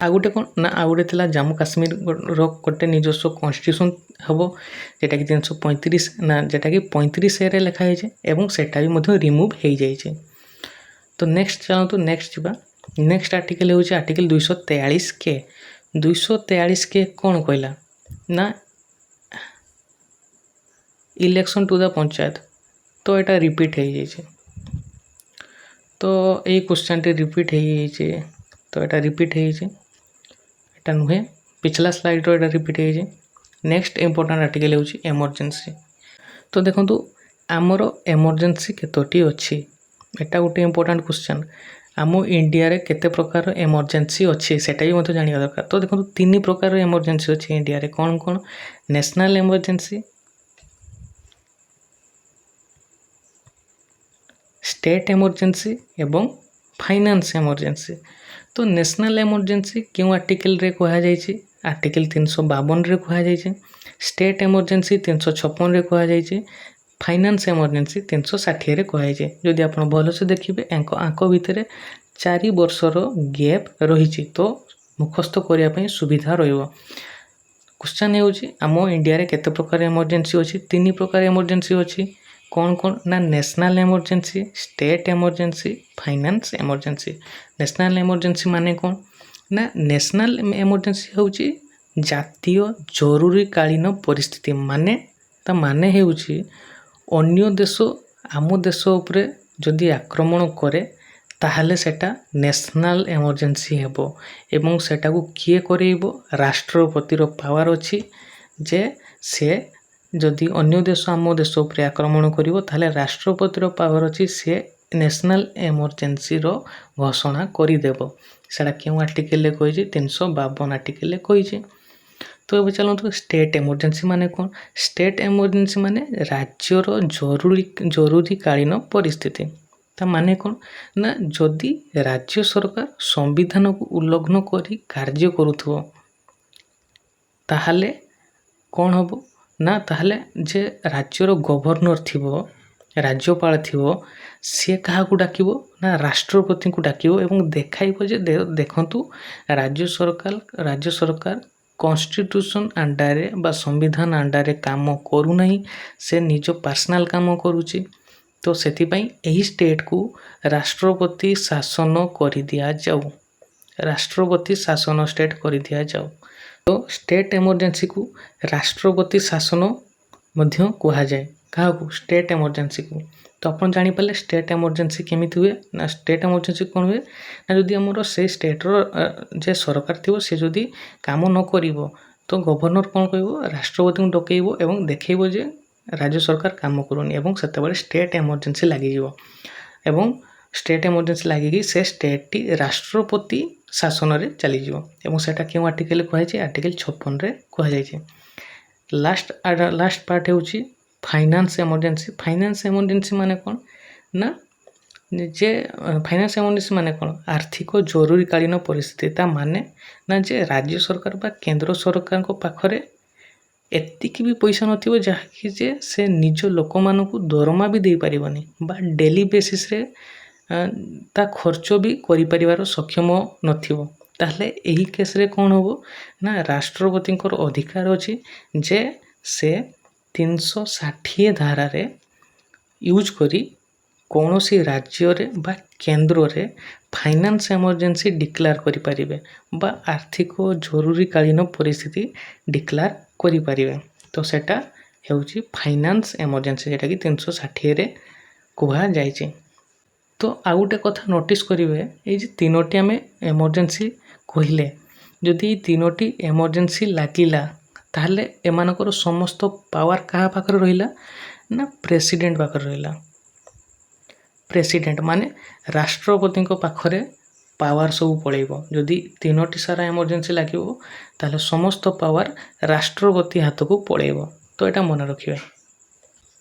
Speaker 1: ଆଉ ଗୋଟେ କ'ଣ ନା ଆଉ ଗୋଟେ ଥିଲା ଜାମ୍ମୁ କାଶ୍ମୀରର ଗୋଟେ ନିଜସ୍ୱ କନଷ୍ଟିଟ୍ୟୁସନ୍ ହେବ, ଯେଉଁଟାକି 335 ନା ଯେଉଁଟାକି 35Aରେ ଲେଖା ହେଇଛି ଏବଂ ସେଟା ବି ମଧ୍ୟ ରିମୁଭ୍ ହେଇଯାଇଛି। ତ ନେକ୍ସଟ ଚାଲନ୍ତୁ ନେକ୍ସଟ ଯିବା। ନେକ୍ସଟ ଆର୍ଟିକଲ୍ ହେଉଛି ଆର୍ଟିକଲ୍ 243K। 243K କ'ଣ କହିଲା ନା ଇଲେକ୍ସନ୍ ଟୁ ଦ ପଞ୍ଚାୟତ। ତ ଏଇଟା ରିପିଟ୍ ହେଇଯାଇଛି। ତ ଏଇ କ୍ୱେଶ୍ଚନଟି ରିପିଟ୍ ହେଇଯାଇଛି। ତ ଏଇଟା ରିପିଟ୍ ହେଇଯାଇଛି, ଏଇଟା ନୁହେଁ, ପିଛଲା ସ୍ଲାଇଡ଼୍ର ଏଇଟା ରିପିଟ୍ ହେଇଯାଇଛି। ନେକ୍ସଟ ଇମ୍ପୋର୍ଟାଣ୍ଟ ଆର୍ଟିକଲ୍ ହେଉଛି ଏମର୍ଜେନ୍ସି। ତ ଦେଖନ୍ତୁ ଆମର ଏମର୍ଜେନ୍ସି କେତୋଟି ଅଛି? ଏଇଟା ଗୋଟେ ଇମ୍ପୋର୍ଟାଣ୍ଟ କ୍ୱେଶ୍ଚନ୍। ଆମ ଇଣ୍ଡିଆରେ କେତେ ପ୍ରକାର ଏମର୍ଜେନ୍ସି ଅଛି ସେଇଟା ବି ମଧ୍ୟ ଜାଣିବା ଦରକାର। ତ ଦେଖନ୍ତୁ 3 ପ୍ରକାର ଏମର୍ଜେନ୍ସି ଅଛି ଇଣ୍ଡିଆରେ। କ'ଣ? ନ୍ୟାସନାଲ୍ ଏମର୍ଜେନ୍ସି, ଷ୍ଟେଟ୍ ଏମର୍ଜେନ୍ସି ଏବଂ ଫାଇନାନ୍ସ ଏମର୍ଜେନ୍ସି। ତ ନ୍ୟାସନାଲ୍ ଏମର୍ଜେନ୍ସି କେଉଁ ଆର୍ଟିକଲ୍ରେ କୁହାଯାଇଛି? ଆର୍ଟିକଲ୍ 352ରେ କୁହାଯାଇଛି। ଷ୍ଟେଟ୍ ଏମର୍ଜେନ୍ସି 356ରେ କୁହାଯାଇଛି। ଫାଇନାନ୍ସ ଏମର୍ଜେନ୍ସି 360ରେ କୁହାଯାଇଛି। ଯଦି ଆପଣ ଭଲସେ ଦେଖିବେ ଆଙ୍କ ଭିତରେ 4 ବର୍ଷର ଗ୍ୟାପ୍ ରହିଛି, ତ ମୁଖସ୍ଥ କରିବା ପାଇଁ ସୁବିଧା ରହିବ। क्वेश्चन ହେଉଛି ଆମ ଇଣ୍ଡିଆରେ କେତେ ପ୍ରକାର ଏମର୍ଜେନ୍ସି ଅଛି? 3 ପ୍ରକାର ଏମର୍ଜେନ୍ସି ଅଛି। କ'ଣ କ'ଣ? ନା national emergency, state emergency, finance emergency. National emergency ମାନେ କ'ଣ? ନା ନ୍ୟାସନାଲ୍ ଏମର୍ଜେନ୍ସି ହେଉଛି ଜାତୀୟ ଜରୁରୀକାଳୀନ ପରିସ୍ଥିତି। ତା ମାନେ ହେଉଛି ଅନ୍ୟ ଦେଶ ଆମ ଦେଶ ଉପରେ ଯଦି ଆକ୍ରମଣ କରେ ତାହେଲେ ସେଟା ନ୍ୟାସନାଲ୍ ଏମର୍ଜେନ୍ସି ହେବ ଏବଂ ସେଟାକୁ କିଏ କରେଇବ? ରାଷ୍ଟ୍ରପତିର ପାୱାର ଅଛି ଯେ ସେ ଯଦି ଅନ୍ୟ ଦେଶ ଆମ ଦେଶ ଉପରେ ଆକ୍ରମଣ କରିବ ତାହେଲେ ରାଷ୍ଟ୍ରପତିର ପାୱାର ଅଛି ସେ ନ୍ୟାସନାଲ୍ ଏମର୍ଜେନ୍ସିର ଘୋଷଣା କରିଦେବ। ସେଟା କେଉଁ ଆର୍ଟିକଲରେ କହିଛି? 352 ଆର୍ଟିକଲରେ କହିଛି। ତ ଏବେ ଚାଲନ୍ତୁ ଷ୍ଟେଟ୍ ଏମର୍ଜେନ୍ସି ମାନେ କ'ଣ? ଷ୍ଟେଟ୍ ଏମର୍ଜେନ୍ସି ମାନେ ରାଜ୍ୟର ଜରୁରୀକାଳୀନ ପରିସ୍ଥିତି। ତା ମାନେ କ'ଣ? ନା ଯଦି ରାଜ୍ୟ ସରକାର ସମ୍ବିଧାନକୁ ଉଲ୍ଲଂଘନ କରି କାର୍ଯ୍ୟ କରୁଥିବ ତାହେଲେ କ'ଣ ହେବ? ନା ତାହେଲେ ଯେ ରାଜ୍ୟର ଗଭର୍ଣ୍ଣର ଥିବ, ରାଜ୍ୟପାଳ ଥିବ, ସିଏ କାହାକୁ ଡାକିବ? ନା ରାଷ୍ଟ୍ରପତିଙ୍କୁ ଡାକିବ ଏବଂ ଦେଖାଇବ ଯେ ଦେଖନ୍ତୁ ରାଜ୍ୟ ସରକାର କନଷ୍ଟିଟ୍ୟୁସନ୍ ଆଣ୍ଡାରେ ବା ସମ୍ବିଧାନ ଆଣ୍ଡାରେ କାମ କରୁନାହିଁ, ସେ ନିଜ ପର୍ସନାଲ୍ କାମ କରୁଛି। ତ ସେଥିପାଇଁ ଏହି ଷ୍ଟେଟ୍କୁ ରାଷ୍ଟ୍ରପତି ଶାସନ କରିଦିଆଯାଉ। ରାଷ୍ଟ୍ରପତି ଶାସନ ଷ୍ଟେଟ୍ କରିଦିଆଯାଉ। ତ ଷ୍ଟେଟ୍ ଏମର୍ଜେନ୍ସିକୁ ରାଷ୍ଟ୍ରପତି ଶାସନ ମଧ୍ୟ କୁହାଯାଏ। କାହାକୁ? ଷ୍ଟେଟ୍ ଏମର୍ଜେନ୍ସିକୁ। ତ ଆପଣ ଜାଣିପାରିଲେ ଷ୍ଟେଟ୍ ଏମର୍ଜେନ୍ସି କେମିତି ହୁଏ? ନା ଷ୍ଟେଟ୍ ଏମର୍ଜେନ୍ସି କ'ଣ ହୁଏ? ନା ଯଦି ଆମର ସେଇ ଷ୍ଟେଟ୍ର ଯେ ସରକାର ଥିବ ସେ ଯଦି କାମ ନ କରିବ ତ ଗଭର୍ଣ୍ଣର କ'ଣ କହିବ? ରାଷ୍ଟ୍ରପତିଙ୍କୁ ଡକେଇବ ଏବଂ ଦେଖେଇବ ଯେ ରାଜ୍ୟ ସରକାର କାମ କରୁନି ଏବଂ ସେତେବେଳେ ଷ୍ଟେଟ୍ ଏମର୍ଜେନ୍ସି ଲାଗିଯିବ ଏବଂ ଷ୍ଟେଟ୍ ଏମର୍ଜେନ୍ସି ଲାଗିକି ସେ ଷ୍ଟେଟ୍ଟି ରାଷ୍ଟ୍ରପତି ଶାସନରେ ଚାଲିଯିବ ଏବଂ ସେଟା କେଉଁ ଆର୍ଟିକଲରେ କୁହାଯାଇଛି? ଆର୍ଟିକଲ 56ରେ କୁହାଯାଇଛି। ଲାଷ୍ଟ ପାର୍ଟ ହେଉଛି ଫାଇନାନ୍ସ ଏମର୍ଜେନ୍ସି। ଫାଇନାନ୍ସ ଏମର୍ଜେନ୍ସି ମାନେ କ'ଣ? ନା ଯେ ଫାଇନାନ୍ସ ଏମର୍ଜେନ୍ସି ମାନେ କ'ଣ? ଆର୍ଥିକ ଜରୁରୀକାଳୀନ ପରିସ୍ଥିତି। ତା ମାନେ ନା ଯେ ରାଜ୍ୟ ସରକାର ବା କେନ୍ଦ୍ର ସରକାରଙ୍କ ପାଖରେ ଏତିକି ବି ପଇସା ନଥିବ ଯାହାକି ଯେ ସେ ନିଜ ଲୋକମାନଙ୍କୁ ଦରମା ବି ଦେଇପାରିବନି ବା ଡେଲି ବେସିସ୍ରେ ତା ଖର୍ଚ୍ଚ ବି କରିପାରିବାର ସକ୍ଷମ ନଥିବ। ତାହେଲେ ଏହି କେସ୍ରେ କ'ଣ ହେବ? ନା ରାଷ୍ଟ୍ରପତିଙ୍କର ଅଧିକାର ଅଛି ଯେ ସେ 360 ଧାରାରେ ୟୁଜ୍ କରି କୌଣସି ରାଜ୍ୟରେ ବା କେନ୍ଦ୍ରରେ ଫାଇନାନ୍ସ ଏମର୍ଜେନ୍ସି ଡିକ୍ଲେୟାର କରିପାରିବେ ବା ଆର୍ଥିକ ଜରୁରୀକାଳୀନ ପରିସ୍ଥିତି ଡିକ୍ଲେୟାର କରିପାରିବେ। ତ ସେଟା ହେଉଛି ଫାଇନାନ୍ସ ଏମର୍ଜେନ୍ସି, ଯେଉଁଟାକି 360ରେ କୁହାଯାଇଛି। ତ ଆଉ ଗୋଟେ କଥା ନୋଟିସ୍ କରିବେ, ଏଇ ଯେ 3ଟି ଆମେ ଏମର୍ଜେନ୍ସି କହିଲେ, ଯଦି ଏଇ 3ଟି ଏମର୍ଜେନ୍ସି ଲାଗିଲା ତାହେଲେ ଏମାନଙ୍କର ସମସ୍ତ ପାୱାର କାହା ପାଖରେ ରହିଲା? ନା ପ୍ରେସିଡେଣ୍ଟ ପାଖରେ ରହିଲା। ପ୍ରେସିଡେଣ୍ଟ ମାନେ ରାଷ୍ଟ୍ରପତିଙ୍କ ପାଖରେ ପାୱାର ସବୁ ପଳେଇବ। ଯଦି 3ଟି ସାରା ଏମର୍ଜେନ୍ସି ଲାଗିବ ତାହେଲେ ସମସ୍ତ ପାୱାର ରାଷ୍ଟ୍ରପତି ହାତକୁ ପଳେଇବ। ତ ଏଇଟା ମନେ ରଖିବେ।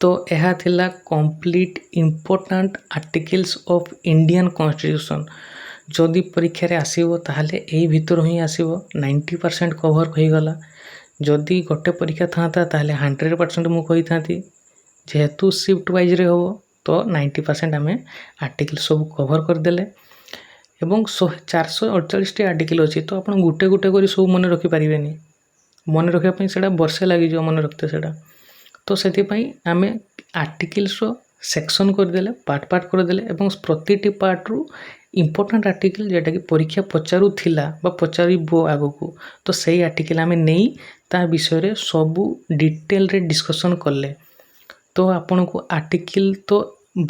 Speaker 1: ତ ଏହା ଥିଲା complete important articles of Indian constitution. ଯଦି ପରୀକ୍ଷାରେ ଆସିବ ତାହେଲେ ଏହି ଭିତରୁ ହିଁ ଆସିବ। 90% କଭର୍ ହୋଇଗଲା। ଯଦି ଗୋଟେ ପରୀକ୍ଷା ଥାନ୍ତା ତାହେଲେ 100% ମୁଁ କହିଥାନ୍ତି। ଯେହେତୁ ସିଫ୍ଟ ୱାଇଜ୍ରେ ହେବ ତ 90% ଆମେ ଆର୍ଟିକଲ୍ ସବୁ କଭର୍ କରିଦେଲେ ଏବଂ 448ଟି ଆର୍ଟିକଲ୍ ଅଛି। ତ ଆପଣ ଗୋଟେ ଗୋଟେ କରି ସବୁ ମନେ ରଖିପାରିବେନି। ମନେ ରଖିବା ପାଇଁ ସେଇଟା ବର୍ଷେ ଲାଗିଯିବ ମନେ ରଖିତେ ସେଇଟା। ତ ସେଥିପାଇଁ ଆମେ ଆର୍ଟିକଲ୍ସର ସେକ୍ସନ୍ କରିଦେଲେ, ପାର୍ଟ କରିଦେଲେ ଏବଂ ପ୍ରତିଟି ପାର୍ଟରୁ ଇମ୍ପୋର୍ଟାଣ୍ଟ ଆର୍ଟିକଲ୍ ଯେଉଁଟାକି ପରୀକ୍ଷା ପଚାରୁଥିଲା ବା ପଚାରିବ ଆଗକୁ, ତ ସେଇ ଆର୍ଟିକଲ୍ ଆମେ ନେଇ ତା ବିଷୟରେ ସବୁ ଡିଟେଲରେ ଡିସ୍କସନ୍ କଲେ। ତ ଆପଣଙ୍କୁ ଆର୍ଟିକଲ୍ ତ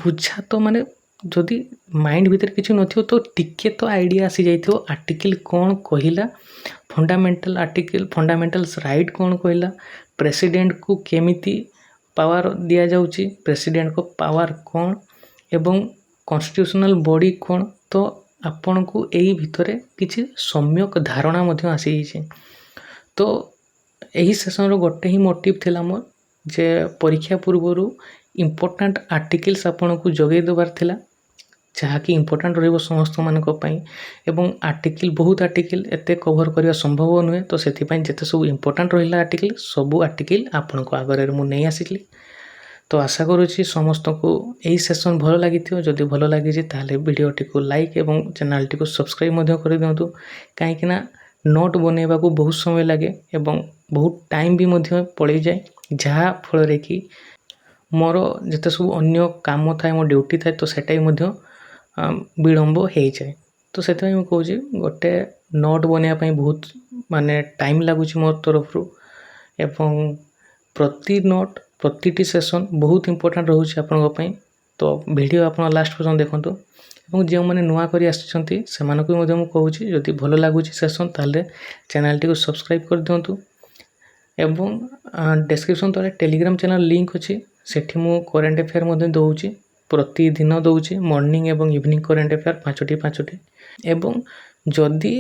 Speaker 1: ବୁଝା ତ ମାନେ ଯଦି ମାଇଣ୍ଡ ଭିତରେ କିଛି ନଥିବ ତ ଟିକେ ତ ଆଇଡ଼ିଆ ଆସିଯାଇଥିବ ଆର୍ଟିକଲ୍ କ'ଣ କହିଲା, ଫଣ୍ଡାମେଣ୍ଟାଲ୍ସ ରାଇଟ୍ କ'ଣ କହିଲା, ପ୍ରେସିଡେଣ୍ଟକୁ କେମିତି ପାୱାର ଦିଆଯାଉଛି, ପ୍ରେସିଡେଣ୍ଟଙ୍କ ପାୱାର କ'ଣ ଏବଂ କନଷ୍ଟିଟ୍ୟୁସନାଲ ବଡି କ'ଣ। ତ ଆପଣଙ୍କୁ ଏହି ଭିତରେ କିଛି ସମ୍ୟକ ଧାରଣା ମଧ୍ୟ ଆସିଯାଇଛି। ତ ଏହି ସେସନର ଗୋଟେ ହିଁ ମୋଟିଭ୍ ଥିଲା ମୋର ଯେ ପରୀକ୍ଷା ପୂର୍ବରୁ ଇମ୍ପୋର୍ଟାଣ୍ଟ ଆର୍ଟିକଲ୍ସ ଆପଣଙ୍କୁ ଯୋଗାଇ ଦେବାର ଥିଲା, ଯାହାକି ଇମ୍ପୋର୍ଟାଣ୍ଟ ରହିବ ସମସ୍ତମାନଙ୍କ ପାଇଁ ଏବଂ ବହୁତ ଆର୍ଟିକଲ୍ ଏତେ କଭର୍ କରିବା ସମ୍ଭବ ନୁହେଁ। ତ ସେଥିପାଇଁ ଯେତେ ସବୁ ଇମ୍ପୋର୍ଟାଣ୍ଟ ରହିଲା ଆର୍ଟିକଲ୍, ସବୁ ଆର୍ଟିକଲ୍ ଆପଣଙ୍କ ଆଗରେ ମୁଁ ନେଇ ଆସିଲି। ତ ଆଶା କରୁଛି ସମସ୍ତଙ୍କୁ ଏହି ସେସନ୍ ଭଲ ଲାଗିଥିବ। ଯଦି ଭଲ ଲାଗିଛି ତାହେଲେ ଭିଡ଼ିଓଟିକୁ ଲାଇକ୍ ଏବଂ ଚ୍ୟାନେଲଟିକୁ ସବସ୍କ୍ରାଇବ୍ ମଧ୍ୟ କରିଦିଅନ୍ତୁ, କାହିଁକିନା ନୋଟ୍ ବନେଇବାକୁ ବହୁତ ସମୟ ଲାଗେ ଏବଂ ବହୁତ ଟାଇମ୍ ବି ମଧ୍ୟ ପଳେଇଯାଏ, ଯାହା ଫଳରେ କି ମୋର ଯେତେ ସବୁ ଅନ୍ୟ କାମ ଥାଏ, ମୋ ଡ୍ୟୁଟି ଥାଏ, ତ ସେଟା ବି ମଧ୍ୟ ବିଳମ୍ବ ହେଇଯାଏ। ତ ସେଥିପାଇଁ ମୁଁ କହୁଛି ଗୋଟେ ନୋଟ୍ ବନେଇବା ପାଇଁ ବହୁତ ମାନେ ଟାଇମ୍ ଲାଗୁଛି ମୋ ତରଫରୁ ଏବଂ ପ୍ରତି ନୋଟ୍ ପ୍ରତିଟି ସେସନ୍ ବହୁତ ଇମ୍ପୋର୍ଟାଣ୍ଟ ରହୁଛି ଆପଣଙ୍କ ପାଇଁ। ତ ଭିଡ଼ିଓ ଆପଣ ଲାଷ୍ଟ ପର୍ଯ୍ୟନ୍ତ ଦେଖନ୍ତୁ ଏବଂ ଯେଉଁମାନେ ନୂଆ କରି ଆସିଛନ୍ତି ସେମାନଙ୍କୁ ମଧ୍ୟ ମୁଁ କହୁଛି ଯଦି ଭଲ ଲାଗୁଛି ସେସନ୍ ତାହେଲେ ଚ୍ୟାନେଲଟିକୁ ସବସ୍କ୍ରାଇବ୍ କରିଦିଅନ୍ତୁ ଏବଂ ଡେସ୍କ୍ରିପସନ୍ ତଳେ ଟେଲିଗ୍ରାମ ଚ୍ୟାନେଲ ଲିଙ୍କ୍ ଅଛି, ସେଠି ମୁଁ କରେଣ୍ଟ ଆଫେୟାର୍ ମଧ୍ୟ ଦେଉଛି, ପ୍ରତିଦିନ ଦେଉଛି ମର୍ଣ୍ଣିଂ ଏବଂ ଇଭିନିଂ କରେଣ୍ଟ ଆଫେୟାର୍ 5ଟି ଏବଂ ଯଦି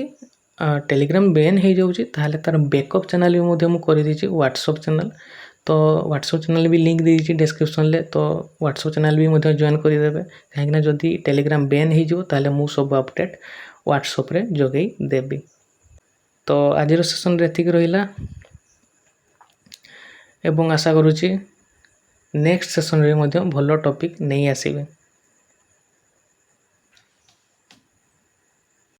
Speaker 1: ଟେଲିଗ୍ରାମ ବେନ୍ ହେଇଯାଉଛି ତାହେଲେ ତା'ର ବ୍ୟାକଅପ୍ ଚ୍ୟାନେଲ୍ ବି ମଧ୍ୟ ମୁଁ କରିଦେଇଛି ହ୍ୱାଟ୍ସଅପ୍ ଚ୍ୟାନେଲ୍। ତ ହ୍ୱାଟ୍ସଅପ୍ ଚ୍ୟାନେଲ୍ ବି ଲିଙ୍କ୍ ଦେଇଛି ଡେସ୍କ୍ରିପସନ୍ରେ, ତ ହ୍ୱାଟ୍ସଅପ୍ ଚ୍ୟାନେଲ୍ ବି ମଧ୍ୟ ଜଏନ୍ କରିଦେବେ, କାହିଁକିନା ଯଦି ଟେଲିଗ୍ରାମ ବେନ୍ ହେଇଯିବ ତାହେଲେ ମୁଁ ସବୁ ଅପଡ଼େଟ୍ ହ୍ୱାଟ୍ସଅପ୍ରେ ଯୋଗାଇ ଦେବି। ତ ଆଜିର ସେସନ୍ରେ ଏତିକି ରହିଲା ଏବଂ ଆଶା କରୁଛି ନେକ୍ସଟ ସେସନ୍ରେ ମଧ୍ୟ ଭଲ ଟପିକ୍ ନେଇ ଆସିବେ।